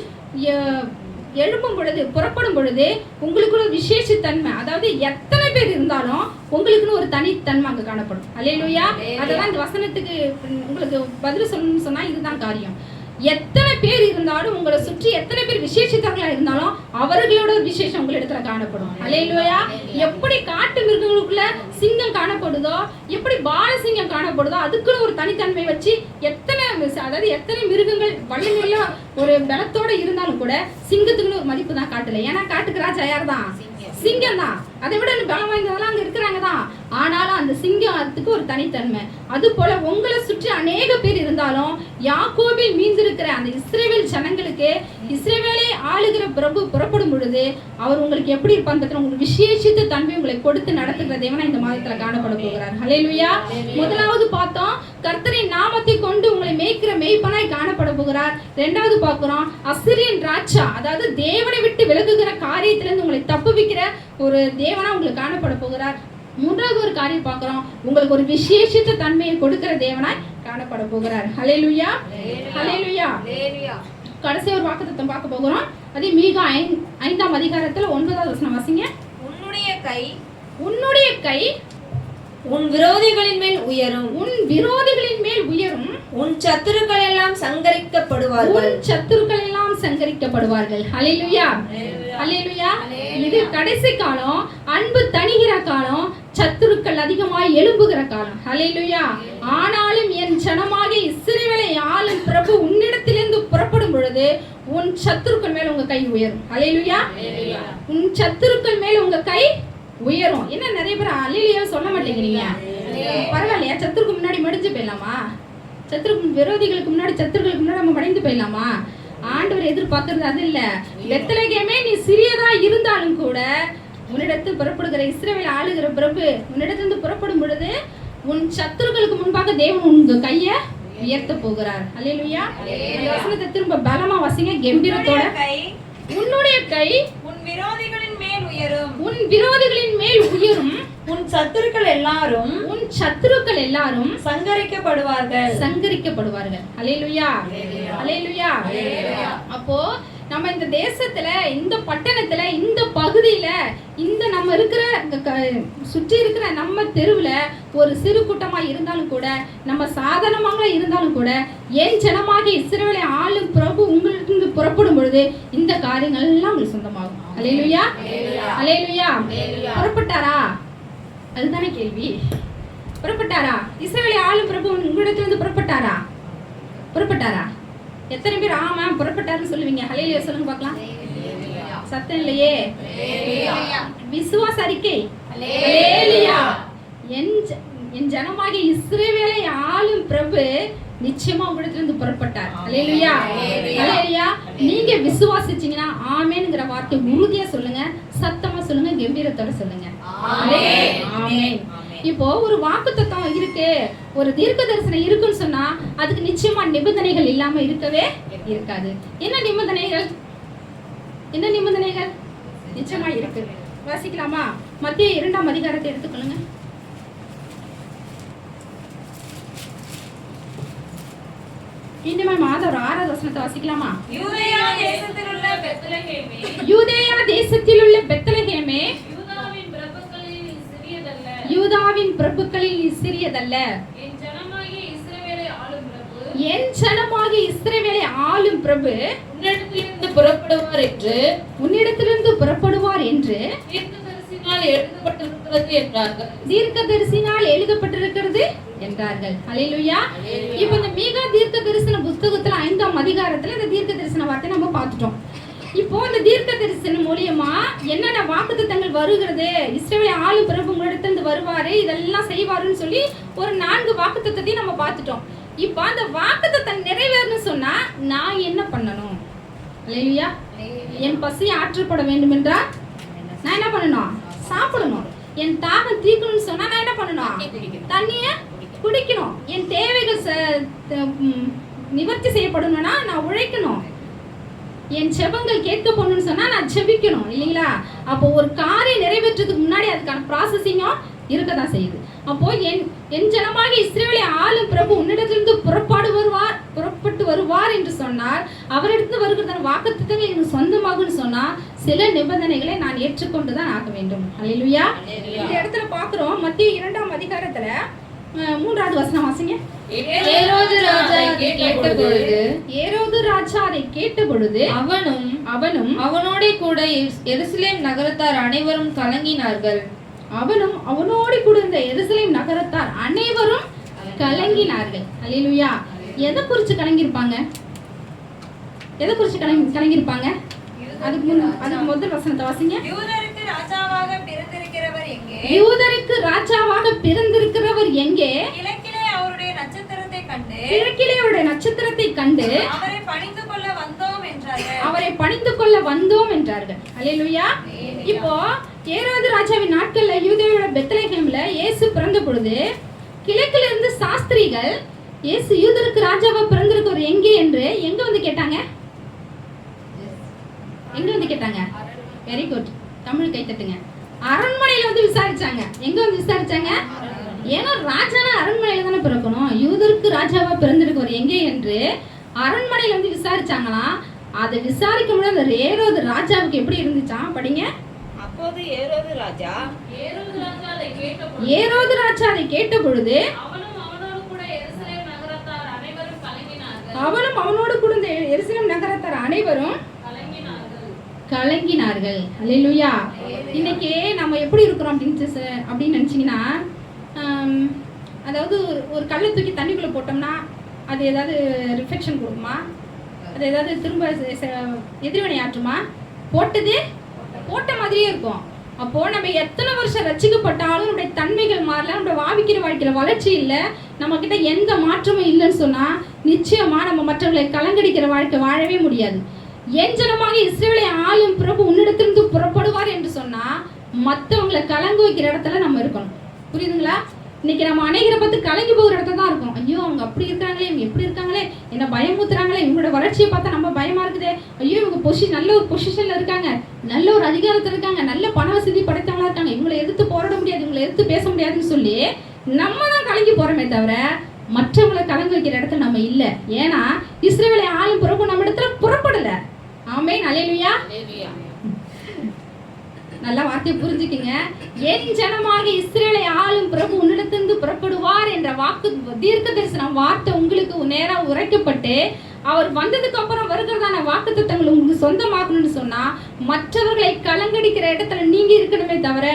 எழும்பும் பொழுது, புறப்படும் பொழுது உங்களுக்குள்ள ஒரு விசேஷ தன்மை, அதாவது எத்தனை பேர் இருந்தாலும் உங்களுக்குன்னு ஒரு தனித்தன்மை அங்க காணப்படும். அல்லேலூயா. அதெல்லாம் இந்த வசனத்துக்கு உங்களுக்கு பதில் சொல்லணும்னு சொன்னா இதுதான் காரியம். எத்தனை பேர் இருந்தாலும், உங்களை சுற்றி எத்தனை பேர் விசேஷித்தவர்களா இருந்தாலும் அவர்களோட ஒரு விசேஷம் உங்களிடத்துல காணப்படும். அல்லேலூயா. எப்படி காட்டு மிருகங்களுக்குள்ள சிங்கம் காணப்படுதோ, எப்படி பாலசிங்கம் காணப்படுதோ, அதுக்குன்னு ஒரு தனித்தன்மை வச்சு எத்தனை மிருகங்கள் வல்லமையில ஒரு பலத்தோட இருந்தாலும் கூட சிங்கத்துக்குன்னு ஒரு மதிப்பு தான் காட்டல. ஏன்னா காட்டுக்கு ராஜா யார் தான்? சிங்கம் தான். அதை விட பலம் வாய்ந்ததெல்லாம் அங்க இருக்கிறாங்க தான். ஆனாலும் அந்த சிங்கத்துக்கு ஒரு தனித்தன்மை. அது போல உங்களை சுற்றி அநேக பேர் இருந்தாலும் யாக்கோபில் மீந்திருக்கிற அந்த இஸ்ரவேல் ஜனங்களுக்கு இஸ்ரவேலை ஆளுகிற பிரபு புறப்படும் பொழுது அவர் உங்களுக்கு எப்படி இருப்பான்னு பார்த்தா உங்களுக்கு விசேஷித்த தன்மை உங்களை கொடுத்து நடத்துகிற தேவனா இந்த மாதத்துல காணப்பட போகிறார். ஹல்லேலூயா. முதலாவது பார்த்தோம், கர்த்தரை நாமத்தை கொண்டு உங்களை மேய்க்கிற மேய்ப்பனாய் காணப்பட போகிறார். இரண்டாவது பார்க்கிறோம், அசிரியன் ராஜா, அதாவது தேவனை விட்டு விலகுகிற காரியத்திலிருந்து உங்களை தப்புவிக்கிற ஒரு தேவனா உங்களுக்கு காணப்பட போகிறார். மூன்றாவது ஒரு காரியம் பார்க்கிறோம், உங்களுக்கு ஒரு விசேஷித்த தன்மையை கொடுக்கிற தேவனாய் காணப்பட போகிறார். ஹல்லேலூயா. ஹல்லேலூயா. கடைசி ஒரு வாக்குத்தத்தம் பார்க்க போகிறோம். அதே மீகா 5ஆம் அதிகாரத்துல 9வது வசனம் வாசிங்க. உன்னுடைய கை உன் விரோதிகளின் மேல் உயரும். உன் சத்துருக்கள் எல்லாம் சங்கரிக்கப்படுவார்கள். ஹல்லேலூயா. ஹல்லேலூயா. இது கடைசி காலம், அன்பு தணிகிற காலம், சத்துருக்கள் அதிகமாய் எழும்புகிற காலம். ஹல்லேலூயா. ஆனாலும் என் ஜனமாக இஸ்ரவேலை ஆளும் பிரபு உன்னிடத்திலிருந்து புறப்படும் பொழுது உன் சத்துருக்கள் மேல் உங்க கை உயரும். ஹல்லேலூயா. உன் சத்துருக்கள் மேல் உங்க கை உயரும். என்ன நிறைய பேர் அல்லேலூயா சொல்ல மாட்டேங்கிறீங்க? பரவாயில்லையா? சத்துருக்கு முன்னாடி மடிஞ்சு போயிடலாமா? விரோதிகளுக்கு முன்னாடி, சத்துருக்களுக்கு முன்னாடி நம்ம மடிந்து போயிடலாமா? ஆண்டவர் எதிர்பார்க்கறது அது இல்ல. பெத்லகேமே நீ சிறியதா இருந்தாலும் கூட உன்னிடத்து புறப்படுகிற இஸ்ரவேல் ஆளுகிற பிரபு உன்னிடத்திலிருந்து புறப்படும் பொழுது உன் சத்துருக்களுக்கு முன்பாக தேவன் உங்க கைய உயர்த்த போகிறார். அல்லேலூயா. இந்த வசனத்தை திரும்ப பலமா வாசிங்க கம்பீரத்தோட. உன்னுடைய கை உன் விரோதிகளின் மேல் உயரும். உன் சத்துருக்கள் எல்லாரும் சங்கரிக்கப்படுவார்கள். அல்லேலூயா. அல்லேலூயா. அப்போ நம்ம இந்த தேசத்துல, இந்த பட்டணத்துல, இந்த பகுதியில, இந்த நம்ம இருக்கிற சுற்றி இருக்கிற நம்ம தெருவில் ஒரு சிறு கூட்டமாக இருந்தாலும் கூட, நம்ம சாதாரணமாக இருந்தாலும் கூட, என் ஜனமாக இஸ்ரவேலை ஆளும் பிரபு உங்களுக்கு புறப்படும் பொழுது இந்த காரியங்கள் எல்லாம் உங்களுக்கு சொந்தமாகும். அல்லேலூயா, அல்லேலூயா. புறப்பட்டாரா? அதுதானே கேள்வி. புறப்பட்டாரா? இஸ்ரவேலை ஆளும் பிரபு உங்களிடத்திலிருந்து புறப்பட்டாரா? புறப்பட்டாரா? எத்தனை பேர் ஆமா புறப்பட்டாருன்னு சொல்லுவீங்க? ஹல்லேலூயா சொல்லுங்க பார்க்கலாம். சத்தம் இல்லையே. விசுவாச அறிக்கை. ஹல்லேலூயா. என் ஜனமாகிய இஸ்ரவேலை ஆளும் பிரபு நிச்சயமா உங்களிடத்திலிருந்து புறப்பட்டார். ஹல்லேலூயா, ஹல்லேலூயா. நீங்க விசுவாசிச்சீங்கன்னா ஆமென்ங்கற வார்த்தை உறுதியா சொல்லுங்க, சத்தமா சொல்லுங்க, கம்பீரத்தோட சொல்லுங்க. ஆமென். இப்போ ஒரு வாக்குத்தத்தம் இருக்கு, ஒரு தீர்க்க தரிசனம் இருக்குன்னு சொன்னா அதுக்கு நிச்சயமா நிபந்தனைகள் இல்லாம இருக்கவே இருக்காது. என்ன நிபந்தனைகள்? என்ன நிபந்தனைகள்? நிச்சயமா இருக்கு. வாசிக்கலாமா? மத்திய 2ஆம் அதிகாரத்தை எடுத்துக்கொள்ளுங்க. இன்னும் மாதம் 6வது வசனத்தை வாசிக்கலாமா? யூதேயா தேசத்தில் உள்ள பெத்லகேமே, யூதேயா தேசத்தில் உள்ள பெத்லகேமே, யூதாவின் பிரபுக்களில் சிறியதல்ல, யூதாவின் பிரபுக்களில் சிறியதல்ல, என் ஜனமாகிய இஸ்ரவேலை ஆளும் பிரபு, என் ஜனமாகிய இஸ்ரவேலை ஆளும் பிரபு உன்னிடத்திலிருந்து புறப்படுவார் என்று உன்னிடத்திலிருந்து புறப்படுவார் என்று தீர்க்கதரிசினால் எழுதப்பட்டிருக்கிறது என்றார்கள். தீர்க்கதரிசினால் எழுதப்பட்டிருக்கிறது என்றார்கள். ஹல்லேலூயா. இப்போ இந்த மீகா தீர்க்க தரிசன புத்தகத்துல 5ஆம் அதிகாரத்துல இந்த தீர்க்க தரிசன வார்த்தை நம்ம பார்த்துட்டோம். இப்போ இந்த தீர்க்க தரிசனம் மூலியமா என்னென்ன வாக்குத்தத்தங்கள் வருகிறது, இஸ்ரவேலை ஆளும் பிரபு உங்களிடத்திலிருந்து வருவாரு, இதெல்லாம் செய்வாருன்னு சொல்லி ஒரு 4 வாக்குத்தத்தத்தையும் நம்ம பார்த்துட்டோம். இப்போ அந்த வாக்குத்தத்தம் நிறைவேறணும்னு சொன்னா நான் என்ன பண்ணணும்? ஹல்லேலூயா. என் பசி ஆற்றப்பட வேண்டும் என்றால் நான் என்ன பண்ணணும்? சாப்பிடணும். என் தாகம் தீர்க்கணும்னு சொன்னா நான் என்ன பண்ணணும்? தண்ணிய குடிக்கணும். என் தேவைகள் நிவர்த்தி செய்யப்படணும்னா நான் உழைக்கணும். என் செபங்கள் கேட்கப்படணும்னு சொன்னா நான் செபிக்கணும், இல்லைங்களா? அப்போ ஒரு காரியம் நிறைவேற்றதுக்கு முன்னாடி அதுக்கான ப்ராசஸிங்கும் இருக்கதான் செய்யுது. அப்போ என் ஜனமாக இஸ்ரவேலை ஆளும் பிரபு உன்னிடத்திலிருந்து புறப்பட்டு வருவார் என்று சொன்னார். அவரிடத்து வருகிறதான வாக்குத்தத்தங்கள் எனக்கு சொந்தமாகும்னு சொன்னா சில நிபந்தனைகளை நான் ஏற்றுக்கொண்டுதான் ஆக வேண்டும். அல்லேலூயா. இந்த இடத்துல பாக்குறோம், மத்திய 2ஆம் அதிகாரத்துல 3வது வசனம் வாசிங்க. ஏரோது ராஜா அதை கேட்டபொழுது, ஏரோது ராஜா அதை கேட்டபொழுது அவனும் அவனோட கூட எருசலேம் நகரத்தார் அனைவரும் கலங்கினார்கள். அவனும் அவனோடு கூட இருந்த எருசலேம் நகரத்தார் அனைவரும் கலங்கினார்கள். அல்லேலூயா. எதை குறிச்சு கலங்கியிருப்பாங்க? எதை குறிச்சு கலங்கியிருப்பாங்க? அதுக்கு முதல் வசனத்தை வாசிங்க. யூதருக்கு ராஜாவாக பிறந்திருக்கிறவர் எங்கே? யூதருக்கு ராஜாவாக பிறந்திருக்கிறவர் எங்கே? கிழக்கிலே அவருடைய நட்சத்திரத்தை கண்டு, கிழக்கிலே அவருடைய நட்சத்திரத்தை கண்டு அவரை பணிந்து கொள்ள வந்தோம் என்றார்கள். அவரை பணிந்து கொள்ள வந்தோம் என்றார்கள். அல்லேலூயா. இப்போ ஏரோது ராஜாவின் நாட்கள்ல யூதேயோட பெத்லகேம்ல இயேசு பிறந்த பொழுது கிழக்குல இருந்து சாஸ்திரிகள் இயேசு யூதருக்கு ராஜாவா பிறந்திருக்கிறவர் எங்கே என்று எங்க வந்து கேட்டாங்க? எங்க வந்து கேட்டாங்க? வெரி குட், தமிழ் கை தட்டுங்க. அரண்மனையில வந்து விசாரிச்சாங்க. எங்க வந்து விசாரிச்சாங்க? ஏன்னா ராஜானா அரண்மனையில தானே பிறக்கணும். யூதருக்கு ராஜாவா பிறந்திருக்கிறவர் எங்கே என்று அரண்மனையில வந்து விசாரிச்சாங்களாம். அதை விசாரிக்கும் போது அந்த ஏரோது ராஜாவுக்கு எப்படி இருந்துச்சாம்? படிங்க. அப்போது ஏரோது ராஜா அதை கேட்ட பொழுது அவனும் அவனோடு கூட எருசலேம் நகரத்தார் இந்த எருசலேம் நகரத்தார் அனைவரும் கலங்கினார்கள். அல்லேலூயா. இன்னைக்கு நம்ம எப்படி இருக்கிறோம் அப்படின்னு நினைச்சீங்கன்னா, அதாவது ஒரு கல்லை தூக்கி தண்ணிக்குள்ள போட்டோம்னா அது ஏதாவது ரிஃப்ளெக்ஷன் கொடுக்குமா? அது ஏதாவது திரும்ப எதிர்வினை ஆற்றுமா? போட்ட மாதிரியே இருக்கும். அப்போ நம்ம எத்தனை வருஷம் ரட்சிக்கப்பட்டாலும் நம்முடைய தன்மைகள் மாறல, நம்முடைய வாழ்க்கிற வாழ்க்கையில வளர்ச்சி இல்லை, நம்ம கிட்ட எந்த மாற்றமும் இல்லைன்னு சொன்னா நிச்சயமா நம்ம மற்றவர்களை கலங்கடிக்கிற வாழ்க்கை வாழவே முடியாது. என் ஜனமாக இஸ்ரவேலை ஆளும் பிரபு உன்னிடத்திலிருந்து புறப்படுவார் என்று சொன்னா மற்றவங்களை கலங்க வைக்கிற இடத்துல நம்ம இருக்கணும். புரியுதுங்களா? இன்னைக்கு நம்ம அநேகரை பார்த்து கலங்கி போகிற இடத்துல தான் இருக்கும். ஐயோ அவங்க அப்படி இருக்காங்களே, இவங்க எப்படி இருக்காங்களே, என்ன பயமுத்துறாங்களே, இவங்களோட வளர்ச்சியை பார்த்தா நம்ம பயமா இருக்குதே, ஐயோ இவங்க நல்ல ஒரு பொசிஷன்ல இருக்காங்க, நல்ல ஒரு அதிகாரத்தில் இருக்காங்க, நல்ல பண வசதி படைத்தவங்களா இருக்காங்க, இவங்களை எதிர்த்து போராட முடியாது, இவங்களை எதிர்த்து பேச முடியாதுன்னு சொல்லி நம்ம தான் கலங்கி போறோமே தவிர மற்றவங்களை கலங்க வைக்கிற இடத்துல நம்ம இல்லை. ஏன்னா இஸ்ரவேலை ஆளும் பிரபு நம்ம இடத்துல புறப்படல. ஆமென். அல்லேலூயா. நல்ல வார்த்தையை புரிஞ்சுக்குங்க. என் ஜனமாக இஸ்ரேலை ஆளும் பிரபு உன்னிடத்திலிருந்து புறப்படுவார் என்ற வாக்கு தீர்க்க தரிசனம் வார்த்தை உங்களுக்கு நேரம் உரைக்கப்பட்டு அவர் வந்ததுக்கு அப்புறம் வருகிறதான வாக்கு திட்டங்கள் உங்களுக்கு சொந்தமாக்கணும்னு சொன்னா மற்றவர்களை கலங்கடிக்கிற இடத்துல நீங்க இருக்கணுமே தவிர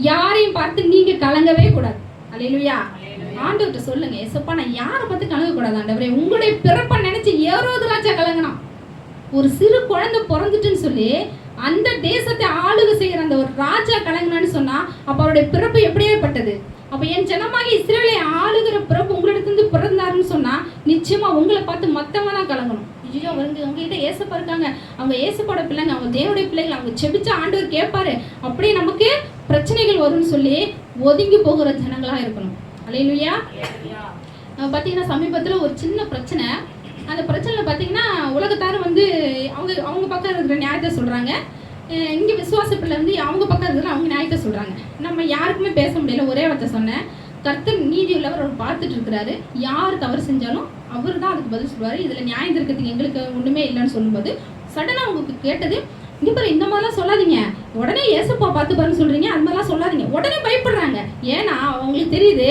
யாரையும் பார்த்து நீங்க கலங்கவே கூடாது. அல்லேலூயா. ஆண்டவர்கிட்ட சொல்லுங்க, ஏசப்பா நான் யாரை பார்த்து கலங்க கூடாது ஆண்டவரே. உங்களுடைய பிறப்பை நினைச்சு ஏரோது ராஜா கலங்கினான். ஒரு சிறு குழந்தை பிறந்துட்டுன்னு சொல்லி அந்த தேசத்தை ஆளுகை செய்கிற அந்த ஒரு ராஜா கலங்கினான்னு சொன்னா அப்ப அவருடைய பிறப்பு எப்படியேப்பட்டது? அப்ப என் ஜனமாக இஸ்ரேலை ஆளுகிற பிறப்பு உங்களிடத்திலிருந்து பிறந்தாருன்னு சொன்னா நிச்சயமா உங்களை பார்த்து மத்தவங்க தான் கலங்கணும். ஐயோ அவங்ககிட்ட ஏசப்பா இருக்காங்க, அவங்க ஏசப்பாட பிள்ளைங்க, அவங்க தேவனுடைய பிள்ளைங்க, அவங்க செபிச்ச ஆண்டவர் கேட்பாரு, அப்படியே நமக்கு பிரச்சனைகள் வரும்னு சொல்லி ஒதுங்கி போகிற ஜனங்களா இருக்கணும். அல்லேலூயா. பார்த்தீங்கன்னா சமீபத்தில் ஒரு சின்ன பிரச்சனை. அந்த பிரச்சனையில் பார்த்தீங்கன்னா உலகத்தாரும் வந்து அவங்க பக்கம் இருக்கிற நியாயத்தை சொல்கிறாங்க, இங்கே விசுவாச பிள்ளை வந்து அவங்க பக்கம் இருக்கிற அவங்க நியாயத்தை சொல்கிறாங்க. நம்ம யாருக்குமே பேச முடியல. ஒரே வார்த்தை சொன்னேன், கர்த்தர் நீதி உள்ளவர் அவர் பார்த்துட்டு இருக்கிறாரு. யார் தவறு செஞ்சாலும் அவர் தான் அதுக்கு பதில் சொல்லுவார். இதில் நியாயம் இருக்கிறதுக்கு எங்களுக்கு ஒன்றுமே இல்லைன்னு சொல்லும்போது சடனாக அவங்களுக்கு கேட்டது, இங்கே பாரு இந்த மாதிரிலாம் சொல்லாதீங்க, உடனே ஏசப்பா பார்த்து பாருன்னு சொல்கிறீங்க, அது மாதிரிலாம் சொல்லாதீங்க. உடனே பயப்படுறாங்க. ஏன்னா அவங்களுக்கு தெரியுது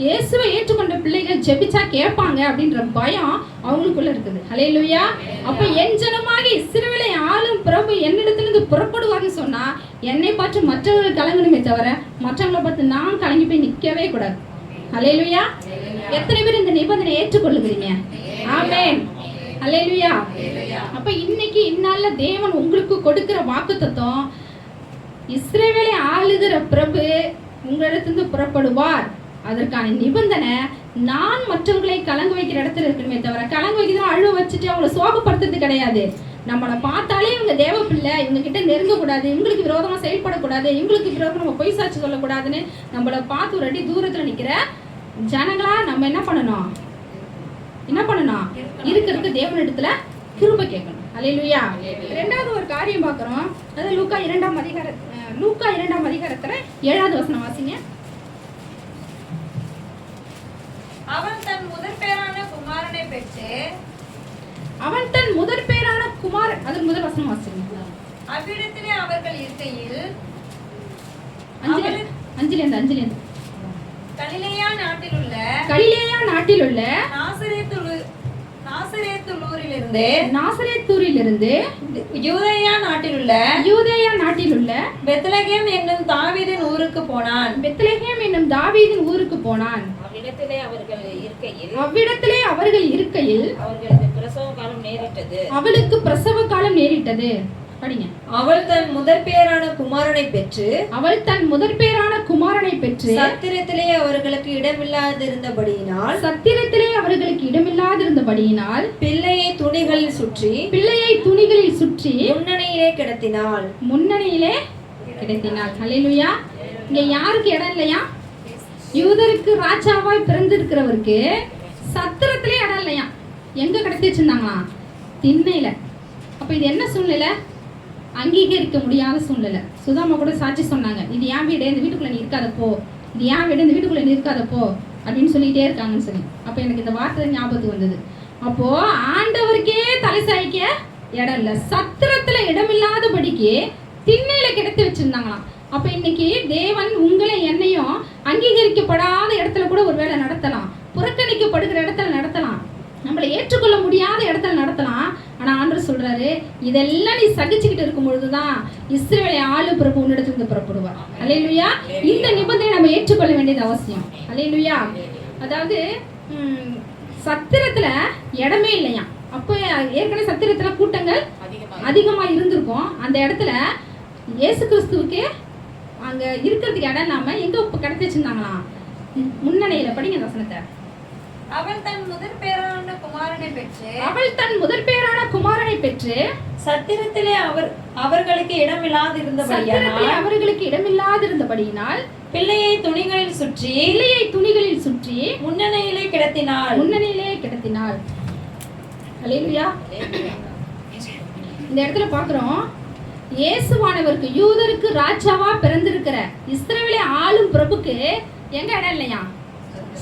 இயேசுவை ஏற்றுக்கொண்ட பிள்ளைகள் ஜெபிச்சா கேட்பாங்க அப்படின்ற பயம் அவங்களுக்குள்ள இருக்குது. ஹல்லேலூயா. அப்ப என் ஜனமாக இஸ்ரவேலை ஆளும் பிரபு என்னிடத்திலிருந்து புறப்படுவார்னு சொன்னா என்னை பார்த்து மற்றவர்கள் கலங்கணுமே தவிர மற்றவங்களை பார்த்து நான் கலங்கி போய் நிற்கவே கூடாது. ஹல்லேலூயா. எத்தனை பேர் இந்த நிபந்தனை ஏற்றுக்கொள்ளுகிறீங்க? ஆமென். ஹல்லேலூயா. அப்ப இன்னைக்கு இந்நாள்ல தேவன் உங்களுக்கு கொடுக்கிற வாக்குத்தத்தம், இஸ்ரவேலை ஆளுகிற பிரபு உங்களிடத்திலிருந்து புறப்படுவார். அதற்கான நிபந்தனை நான் மற்றவர்களை கலங்க வைக்கிற இடத்துல இருக்கணுமே தவிர கலங்க வைக்கிறதா அழுவ வச்சுட்டு அவங்கள சோகப்படுத்துறது கிடையாது. நம்மளை பார்த்தாலே இவங்க தேவ பிள்ளை, இவங்க கிட்ட நெருங்கக்கூடாது, இவங்களுக்கு விரோதமாக செயல்படக்கூடாது, இவங்களுக்கு விரோதம் நம்ம பொய் சாட்சி சொல்லக்கூடாதுன்னு நம்மளை பார்த்து ஒரு அடி தூரத்தில் நிற்கிற ஜனங்களா நம்ம என்ன பண்ணணும்? இருக்கிறதுக்கு தேவனிடத்துல கிருபை கேட்கணும். அல்லேலூயா. ரெண்டாவது ஒரு காரியம் பார்க்குறோம். அதாவது லூக்கா 2ஆம் அதிகாரத்துல 7வது வசனம் வாசிங்க. அவன் தன் முதற்பேறான குமாரனை பெற்று அது முதல் வசனம் வாசிங்க. அவ்விடத்திலே அவர்கள் இருக்கையில் அஞ்சிலிருந்து கலிலேயா நாட்டிலுள்ள நாசரேத்தூரிலிருந்து யூதேயா நாட்டிலுள்ள பெத்லகேம் என்னும் தாவீதின் ஊருக்கு போனான். அவ்விடத்திலே அவர்கள் இருக்கையில் அவளுக்கு பிரசவ காலம் நேரிட்டது. படிங்க. அவள் தன் முதற்பேறான குமாரனை பெற்று சத்திரத்திலே அவர்களுக்கு இடமில்லாதிருந்தபடியினால் பிள்ளையை துணிகளில் சுற்றி முன்னணியிலே கிடத்தினாள். ஹல்லேலூயா. இங்க யாருக்கு இடம் இல்லையா? யூதருக்கு ராஜாவாய் பிறந்திருக்கிறவருக்கு சத்திரத்திலே இடம் இல்லையா? எங்க கிடத்தி வச்சிருந்தாங்களா? திண்ணையில. அப்ப இது என்ன சூழ்நிலை? அங்கீகரிக்க முடியாத சூழ்நிலை. சுதாமா கூட சாட்சி சொன்னாங்க, இது என் வீடு, இந்த வீட்டுக்குள்ள நீ இருக்காதப்போ, இது என் வீடு, இந்த வீட்டுக்குள்ள நீ இருக்காதப்போ அப்படின்னு சொல்லிட்டே இருக்காங்கன்னு சொல்லி. அப்ப எனக்கு இந்த வார்த்தை ஞாபகத்துக்கு வந்தது. அப்போ ஆண்டவருக்கே தலை சாய்க்க இடம் இல்லை, சத்திரத்துல இடமில்லாதபடிக்கு திண்ணையில கிடத்தி வச்சிருந்தாங்களாம். அப்ப இன்னைக்கு தேவன் உங்களை என்னையும் அங்கீகரிக்கப்படாத இடத்துல கூட ஒரு வேலை நடத்தலாம், புறக்கணிக்கப்படுகிற இடத்துல நடத்தலாம், நம்மளை ஏற்றுக்கொள்ள முடியாத இடத்துல நடத்தலாம். ஆனா ஆண்டவர் சொல்றாரு, இதெல்லாம் நீ சகிச்சுக்கிட்டு இருக்கும் பொழுதுதான் இஸ்ரவேலை ஆளு பிரபு உன்னிடத்திலிருந்து புறப்படுவார். அல்லேலூயா. இந்த நிபந்தனை நம்ம ஏற்றுக்கொள்ள வேண்டியது அவசியம். அல்லேலூயா. அதாவது சத்திரத்துல இடமே இல்லையா? அப்போ ஏற்கனவே சத்திரத்துல கூட்டங்கள் அதிகமா இருந்திருக்கும். அந்த இடத்துல இயேசு கிறிஸ்துவுக்கு அங்க இருக்கிறதுக்கு இடம் இல்லாம எங்க கிடைச்சி வச்சிருந்தாங்களாம்? முன்னணியில. படிங்க வசனத்தை. அவள் தன் முதற்பேறான குமாரனை பெற்று சத்திரத்திலே அவர்களுக்கு இடமில்லாதிருந்தபடியினால் பிள்ளையை துணிகளில் சுற்றி முன்னணியிலே கிடத்தினாள். அல்லேலூயா. இந்த இடத்துல பாக்குறோம், இயேசுவானவருக்கு யூதருக்கு ராஜாவா பிறந்திருக்கிற இஸ்ரவேலை ஆளும் பிரபுக்கு எங்க இடம் இல்லையா?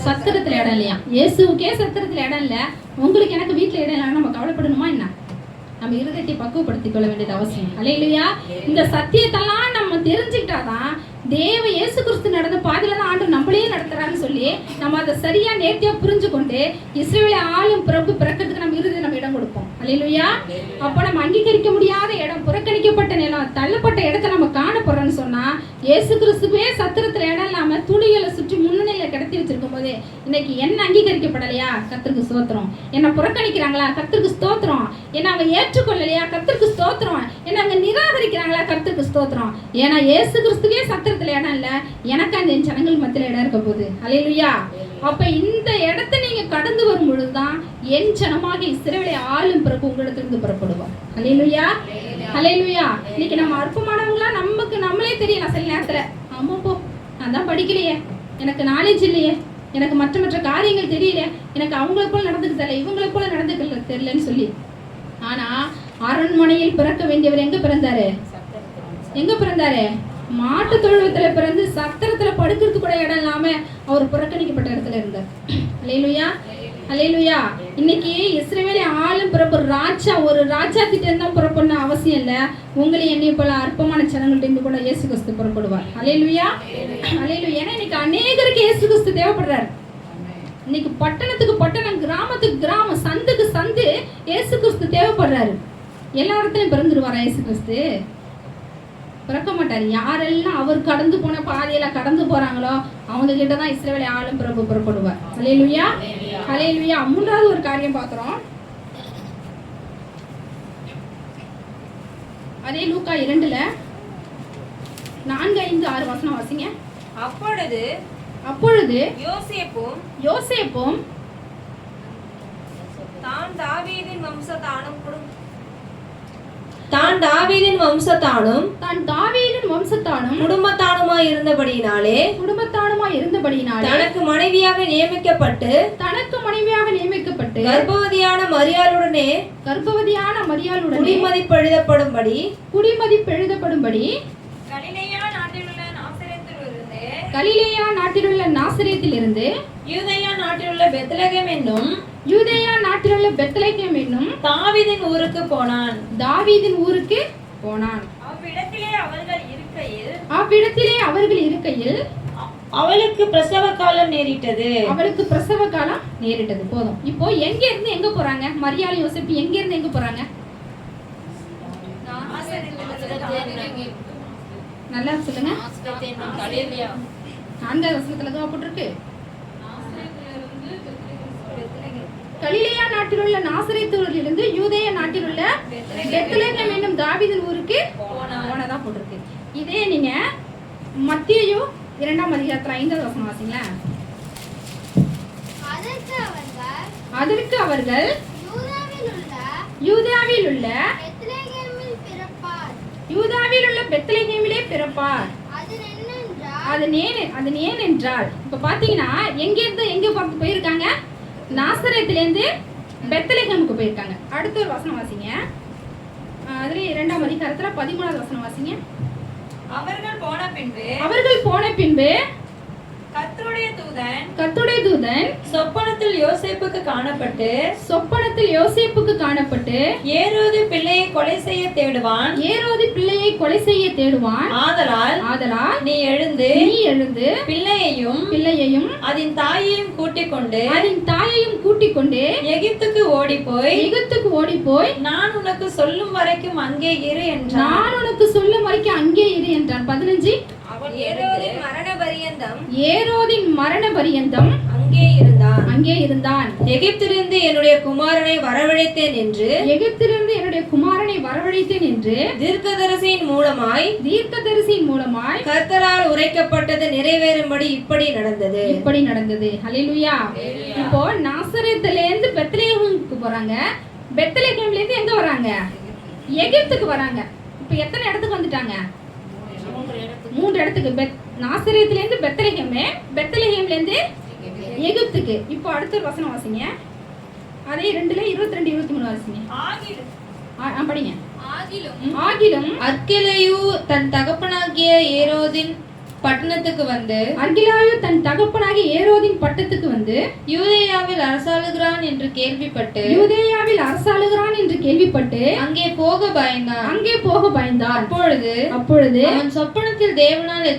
சத்திரத்துல இடம் இல்லையா? இயேசுக்கே சத்திரத்துல இடம் இல்ல, உங்களுக்கு எனக்கு வீட்டுல இடம் இல்லைன்னா நம்ம கவலைப்படணுமா என்ன? நம்ம இருதயத்தை பக்குவப்படுத்திக் கொள்ள வேண்டியது அவசியம். அல்லேலூயா. இந்த சத்தியத்தெல்லாம் நம்ம தெரிஞ்சுக்கிட்ட தேவ இயேசு கிறிஸ்து நடந்த பாதையில தான் ஆண்டு நம்மளையும் நடத்துறாருன்னு சொல்லி நம்ம அதை சரியா நேர்த்தியா புரிஞ்சு கொண்டு இஸ்ரவேலை ஆளும் பிரபு பிறக்கிறதுக்கு நம்ம இறுதி நம்ம இடம் கொடுப்போம். அல்லேலூயா. அப்ப நம்ம அங்கீகரிக்க முடியாத இடம், புறக்கணிக்கப்பட்ட நிலம், தள்ளப்பட்ட இடத்தை நம்ம காணப்படுறோம்னு சொன்னா இயேசு கிறிஸ்துவே சத்திரத்துல இடம் இல்லாம துணிகளை சுற்றி முன்னணியில கிடத்தி வச்சிருக்கும் போது இன்னைக்கு என்ன அங்கீகரிக்கப்படலையா? கர்த்தருக்கு ஸ்தோத்திரம். என்ன புறக்கணிக்கிறாங்களா? கர்த்தருக்கு ஸ்தோத்திரம். என்ன அவங்க ஏற்றுக்கொள்ளலையா? கர்த்தருக்கு ஸ்தோத்திரம். என்ன அவங்க நிராகரிக்கிறாங்களா? கர்த்தருக்கு ஸ்தோத்திரம். ஏன்னா இயேசு கிறிஸ்துவே சத்திரத்துல இடம் இல்ல, எனக்கு அந்த என் ஜனங்கள் மத்தியில இடம் இருக்க போகுது. அல்லேலூயா. அப்ப இந்த இடத்தை நீங்க கடந்து வரும் பொழுதுதான் என் ஜனமாக இஸ்ரவேலை ஆளும் பிறகு உங்களிடத்திலிருந்து புறப்படுவார். அல்லேலூயா. அல்லேலூயா. இன்னைக்கு நம்ம அற்பமானவங்களா நமக்கு நம்மளே தெரியலாம் சில நேரத்துல. ஆமா போ, நான் தான் படிக்கலையே, எனக்கு நாலேஜ் இல்லையே, எனக்கு மற்ற காரியங்கள் தெரியல, எனக்கு அவங்களை போல நடந்துக்க தெரியல, இவங்களை போல நடந்துக்க தெரியலன்னு சொல்லி. ஆனா அரண்மனையில் பிறக்க வேண்டியவர் எங்க பிறந்தாரு? எங்க பிறந்தாரு? மாட்டு தொழுவத்துல பிறந்து சத்திரத்துல படுக்கிறதுக்கு கூட இடம் இல்லாம அவர் புறக்கணிக்கப்பட்ட இடத்துல இருந்தார். அல்லேலூயா. அல்லேலூயா. இன்னைக்கு இஸ்ரவேலை ஆளும் பிறப்பு ராஜா, ஒரு ராஜா கிட்ட இருந்தா புறப்படணும் அவசியம் இல்ல. உங்களை என்னை போல அற்பமான ஜனங்கள்ட்ட இருந்து கூட இயேசு கிறிஸ்து புறப்படுவார். அல்லேலூயா. அல்லேலூயா. ஏன்னா இன்னைக்கு அநேகருக்கு இயேசு கிறிஸ்து தேவைப்படுறாரு. இன்னைக்கு பட்டணத்துக்கு பட்டணம், கிராமத்துக்கு கிராமம், சந்துக்கு சந்து இயேசு கிறிஸ்து தேவைப்படுறாரு. எல்லா இடத்துலயும் பிறந்துருவாரா இயேசு கிறிஸ்து? பிறக்க மாட்டார். யாரெல்லாம் அவர் கடந்து போன பாதையில கடந்து போறாங்களோ அவங்க கிட்டதான் இஸ்ரவேலை ஆளும் பிரபு புறப்படுவார். அல்லேலூயா. அல்லேலூயா. மூன்றாவது ஒரு காரியம் பார்க்கிறோம். அதே லூக்கா 2ல 4, 5, 6 வசனம் வாசிங்க. அப்பொழுது யோசேப்பும் தான் தாவீதின் வம்சத்தானும் குடும்பத்தானுமாய் இருந்தபடியினாலே தனக்கு மனைவியாக நியமிக்கப்பட்டு கர்ப்பவதியான மரியாளுடனே குடிமதிப்பு எழுதப்படும்படி கலிலேயா நாட்டிலுள்ள நாசரேத்திலிருந்து யூதேயா நாட்டிலுள்ள பெத்லகேம் என்னும் தாவீதின் ஊருக்கு போனான். அவ்விடத்திலே அவர்கள் இருக்கையில் அவளுக்கு பிரசவ காலம் நேரிட்டது. போதும். இப்போ எங்க இருந்து எங்க போறாங்க? மரியாள் யோசேப்பு எங்க இருந்து எங்க போறாங்க? நல்லா சொல்லுங்க. 4வது வசனத்துல தான் போட்டுருக்கு. கலிலேயா நாட்டில் உள்ள நாசரேத்தூரில் இருந்து யூதேயா நாட்டில் உள்ள பெத்லகேம் என்னும் தாவீதின் ஊருக்கு போனதா போட்டிருக்கு. இதே நீங்க மத்தேயு 2ஆம் அதிகாரத்துல 5வது வசனம் வாசிங்களேன். அதற்கு அவர்கள் யூதாவில் உள்ள பெத்லகேமிலே பிறப்பார். அது ஏனென்றால் இப்ப பாத்தீங்கன்னா எங்க இருந்து எங்க போயிருக்காங்க? நாசரேத்துல இருந்து பெத்லகேமுக்கு போயிருக்காங்க. அடுத்த ஒரு வசனம் வாசிங்க. அதுல 2ஆம் அதிகாரத்துல 13வது வசனம் வாசிங்க. அவர்கள் போன பின்பு கர்த்தருடைய தூதன் சொப்பனத்தில் யோசேப்புக்கு காணப்பட்டு ஏரோது பிள்ளையை கொலை செய்ய தேடுவான். ஆதலால் நீ எழுந்து பிள்ளையையும் அதன் தாயையும் கூட்டிக் கொண்டு எகிப்துக்கு ஓடி போய் நான் உனக்கு சொல்லும் வரைக்கும் அங்கே இரு என்றான். 15 ஏரோதின் மரண பரியந்தம் அங்கே இருந்தான். எகிப்திலிருந்து என்னுடைய குமாரனை வரவழைத்தேன் என்று தீர்க்கதரிசியின் மூலமாய் கர்த்தரால் உரைக்கப்பட்டது நிறைவேறும்படி இப்படி நடந்தது. ஹல்லேலூயா. இப்போ நாசரேத்துல இருந்து பெத்லகேமுக்கு போறாங்க. பெத்லகேம்ல இருந்து எங்க வராங்க? எகிப்துக்கு வராங்க. இப்போ எத்தனை இடத்துக்கு வந்துட்டாங்க? 3 இடத்துக்கு. நாசரேத்துல இருந்து பெத்லகேம்ல இருந்து எகிப்துக்கு. இப்போ அடுத்த ஒரு வசனம் வாசிங்க. அதே 2ல 22, 23 வாசிங்க. படிங்க. ஆகிலும் அர்க்கெலாயு தன் தகப்பனாகிய ஏரோதின் பட்டணத்துக்கு வந்து அர்கிலாயு தன் தகப்பனாகிய ஏரோதின் பட்டத்துக்கு வந்து யூதேயாவில் அரசாளுகிறான் என்று கேள்விப்பட்டு யூதேயாவில் அரசாளுகிறான் என்று கேள்விப்பட்டு அங்கே போக பயந்தான். அப்பொழுது அவன் சொப்பனத்தில் தேவனால்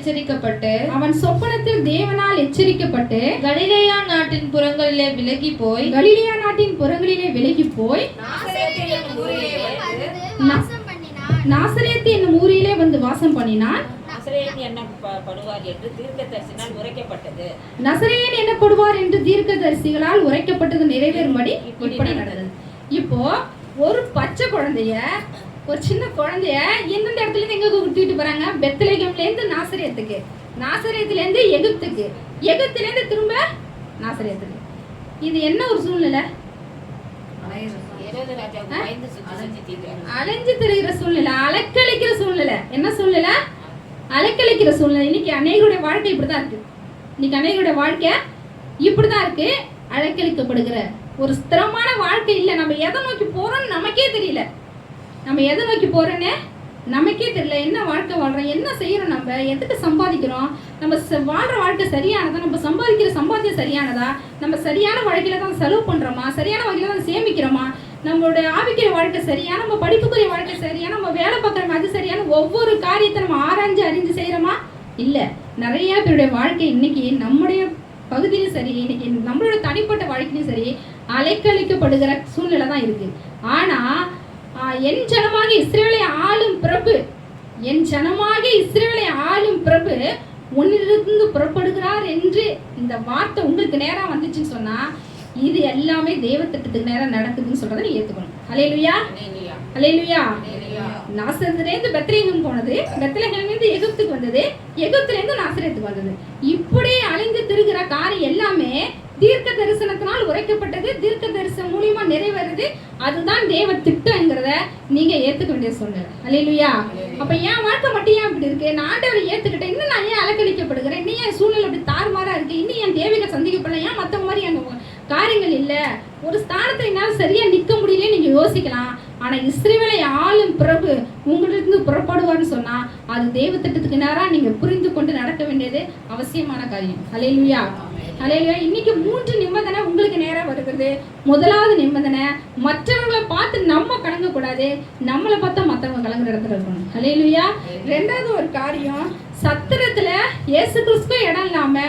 எச்சரிக்கப்பட்டு கலிலேயா நாட்டின் புறங்களிலே விலகி போய் நாசரேத்து என்னும் ஊரிலே வந்து வாசம் பண்ணினான். நசரேயன் என்னப்படுவார் என்று தீர்க்கதரிசினால் உரைக்கப்பட்டது. நசரேயன் என்னப்படுவார் என்று தீர்க்கதரிசிகளால் உரைக்கப்பட்டது நிறைவேறும்படி இப்படி நடந்தது. இப்போ ஒரு பச்சை குழந்தைய, ஒரு சின்ன குழந்தைய எந்தெந்த இடத்துல இருந்து எங்க கூட்டிட்டு போறாங்க? பெத்லகேம்ல இருந்து நாசரேத்துக்கு, நாசரேத்துல இருந்து எகிப்துக்கு, எகிப்துல இருந்து திரும்ப நாசரேத்துக்கு. இது என்ன ஒரு சூழ்நிலை? ஏரோது ராஜாவுக்கு பயந்து சுற்றி தீர்க்கிறார். அலைஞ்சு திரிகிற சூழ்நிலை, அலக்களிக்கிற சூழ்நிலை. என்ன சூழ்நிலை? அலக்களிக்கிற சூழ்நிலை. இன்னைக்கு அநேகருடைய வாழ்க்கை இப்படிதான் இருக்கு. இன்னைக்கு அநேகருடைய வாழ்க்கை இப்படிதான் இருக்கு. அலக்களிக்கப்படுகிற ஒரு ஸ்திரமான வாழ்க்கை இல்லை. நம்ம எதை நோக்கி போறோம்னு நமக்கே தெரியல. நம்ம எதை நோக்கி போறோன்னு நமக்கே தெரியல. என்ன வாழ்க்கை வாழ்றோம், என்ன செய்யறோம், நம்ம எதுக்கு சம்பாதிக்கிறோம், நம்ம வாழ்ற வாழ்க்கை சரியானதா, நம்ம சம்பாதிக்கிற சம்பாத்தியம் சரியானதா, நம்ம சரியான வாழ்க்கையில தான் செலவு பண்றோமா, சரியான வகையில தான் சேமிக்கிறோமா, நம்மளுடைய ஆவிக்கிற வாழ்க்கை சரியா, நம்ம படிப்புக்குரிய வாழ்க்கை சரியா, நம்ம வேலை பார்க்குறோம் அது சரியான, ஒவ்வொரு காரியத்தை நம்ம ஆராய்ஞ்சு அறிஞ்சு செய்யறோமா? இல்ல. நிறைய பேருடைய வாழ்க்கை இன்னைக்கு நம்முடைய பகுதியிலும் சரி, இன்னைக்கு நம்மளோட தனிப்பட்ட வாழ்க்கையிலும் சரி அலைக்கழிக்கப்படுகிற சூழ்நிலை தான் இருக்கு. ஆனா என் ஜனமாக இஸ்ரவேலை ஆளும் பிரபு, என் ஜனமாக இஸ்ரவேலை ஆளும் பிரபு உன்னிலிருந்து புறப்படுகிறார் என்று இந்த வார்த்தை உங்களுக்கு நேரா வந்துச்சுன்னு சொன்னா இது எல்லாமே தேவ திட்டத்துக்கு நேரம் நடக்குதுன்னு சொல்றதை நீ ஏத்துக்கணும். அல்லேலூயா, அல்லேலூயா. நாசரேத்திலிருந்து பெத்லகேம் போனது, பெத்லகேமிலிருந்து எகிப்துக்கு வந்தது, எகிப்திலிருந்து நாசரேத்துக்கு வந்தது. இப்படி அலைந்து திரிகிற காரியம் எல்லாமே தீர்க்க தரிசனத்தினால் உரைக்கப்பட்டது, தீர்க்க தரிசனம் மூலியமா நிறைவேறுது. அதுதான் தேவ திட்டம்ங்கிறத நீங்க ஏத்துக்க வேண்டிய சூழ்நிலை. அல்லேலூயா. அப்ப என் வாழ்க்கை மட்டும் ஏன் இப்படி இருக்கு? நான் ஆண்டவரை ஏத்துக்கிட்டேன், இன்னும் நான் ஏன் அலக்கழிக்கப்படுகிறேன், இன்னும் என் சூழ்நிலை அப்படி தாறுமாறா இருக்கு, இன்னும் என் தேவைகள் சந்திக்கப்படல, ஏன் மற்றவங்க மாதிரி எங்க காரியங்கள் இல்ல, ஒரு ஸ்தானத்தை என்னால் சரியா நிக்க முடியல நீங்க யோசிக்கலாம். ஆனா இஸ்ரவேலை ஆளும் பிரபு உங்களிருந்து புறப்படுவார்னு சொன்னா அது தேவ திட்டத்துக்கு நேரா நீங்க புரிந்து கொண்டு நடக்க வேண்டியது அவசியமான காரியம். அல்லேலூயா, அல்லேலூயா. இன்னைக்கு 3 நிபந்தனை உங்களுக்கு நேரா வருகிறது. முதலாவது நிபந்தனை, மற்றவங்களை பார்த்து நம்ம கலங்க கூடாது, நம்மளை பார்த்தா மற்றவங்க கலங்குற இடத்துல இருக்கணும். அல்லேலூயா. 2வது ஒரு காரியம், சத்திரத்துல இயேசு கிறிஸ்துக்கு இடம் இல்லாம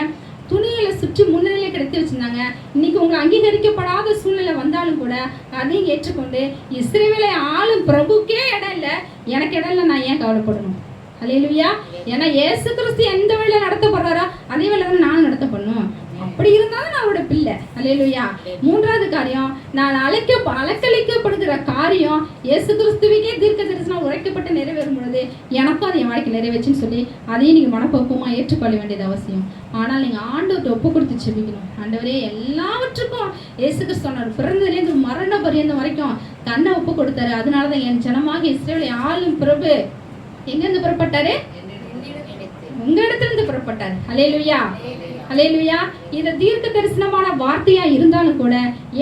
துணிகளை சுற்றி முன்னிலையில கிடைத்து வச்சிருந்தாங்க. இன்னைக்கு உங்களை அங்கீகரிக்கப்படாத சூழ்நிலை வந்தாலும் கூட அதையும் ஏற்றுக்கொண்டு இஸ்ரவேலை ஆளும் பிரபுக்கே இடம் இல்லை, எனக்கு இடம் இல்லை, நான் ஏன் கவலைப்படணும்? அல்லேலூயா. ஏன்னா இயேசு கிறிஸ்து எந்த வழியில நடத்தப்படுறாரோ அதே வழியில தான் நான் நடத்தப்படணும். அப்படி இருந்தாலும் நான் அவரோட பிள்ளை. அல்லேலூயா. 3வது காரியம், நான் அலக்களிக்கப்படுகிற காரியம் இயேசு கிறிஸ்துவுக்கே தீர்க்க தரிசனம் உரைக்கப்பட்டு நிறைவேறும் பொழுது எனக்கும் அது என் வாழ்க்கை நிறைவேச்சுன்னு சொல்லி அதையும் நீங்க மனப்பக்குவமா ஏற்றுக்கொள்ள வேண்டியது அவசியம். ஆனால் நீங்க ஆண்டவர்கிட்ட ஒப்பு கொடுத்து செபிக்கணும். ஆண்டவரே, எல்லாவற்றுக்கும் இயேசு கிறிஸ்து பிறந்ததுலேருந்து மரண பரியந்தம் வரைக்கும் தன்னை ஒப்பு கொடுத்தாரு. அதனாலதான் என் ஜனமாக இஸ்ரவேலை ஆளும் பிரபு எங்கிருந்து புறப்பட்டாரு? உங்க இடத்துல இருந்து புறப்பட்டாரு. அல்லேலூயா, அல்லேலூயா. இது தீர்க்க தரிசனமான வார்த்தையா இருந்தாலும் கூட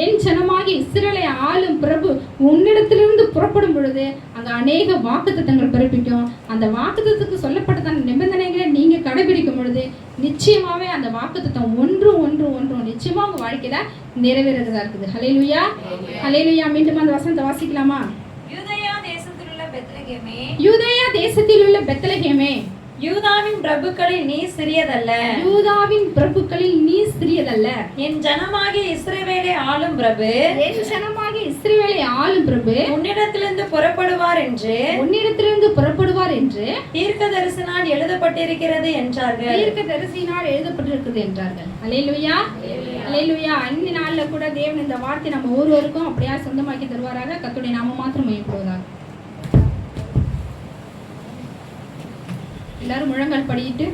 என் ஜனமாகி இஸ்ரவேலை ஆளும் பிரபு உன்னிடத்திலிருந்து புறப்படும் பொழுது அங்க அநேக வாக்குத்தத்தங்கள் பிறப்பிக்கும். அந்த வாக்குத்தத்துக்கு சொல்லப்பட்ட நிபந்தனைகளை நீங்க கடைபிடிக்கும் பொழுது நிச்சயமாவே அந்த வாக்குத்தத்தம் ஒன்று நிச்சயமா உங்க வாழ்க்கையில நிறைவேறதா இருக்குது. அல்லேலூயா, அல்லேலூயா. மீண்டும் அந்த வசனத்தை வாசிக்கலாமா? யூதேயா தேசத்தில் உள்ள பெத்லகேமே, யூதேயா தேசத்தில் உள்ள பெத்லகேமே, யூதாவின் பிரபுக்களில் நீ சிறியதல்ல, யூதாவின் பிரபுக்களில் நீ சிறியதல்ல, என் ஜனமாகிய இஸ்ரவேலை ஆளும் பிரபு, என் ஜனமாகிய இஸ்ரவேலை ஆளும் பிரபு உன்னிடத்திலிருந்து புறப்படுவார் என்று தீர்க்க தரிசனால் எழுதப்பட்டிருக்கிறது என்றார்கள். தீர்க்க தரிசனால் எழுதப்பட்டிருக்கிறது என்றார்கள். அல்லேலூயா, அல்லேலூயா. அன்னை நாள்ல கூட தேவன் இந்த வார்த்தை நம்ம ஒவ்வொருவருக்கும் அப்படியே சொந்தமாக்கி தருவாராக. கர்த்தருடைய நாமம் மாத்திரம் மகிமைப்படுவதாக. எல்லாரும் முழங்கால் படியிட்டு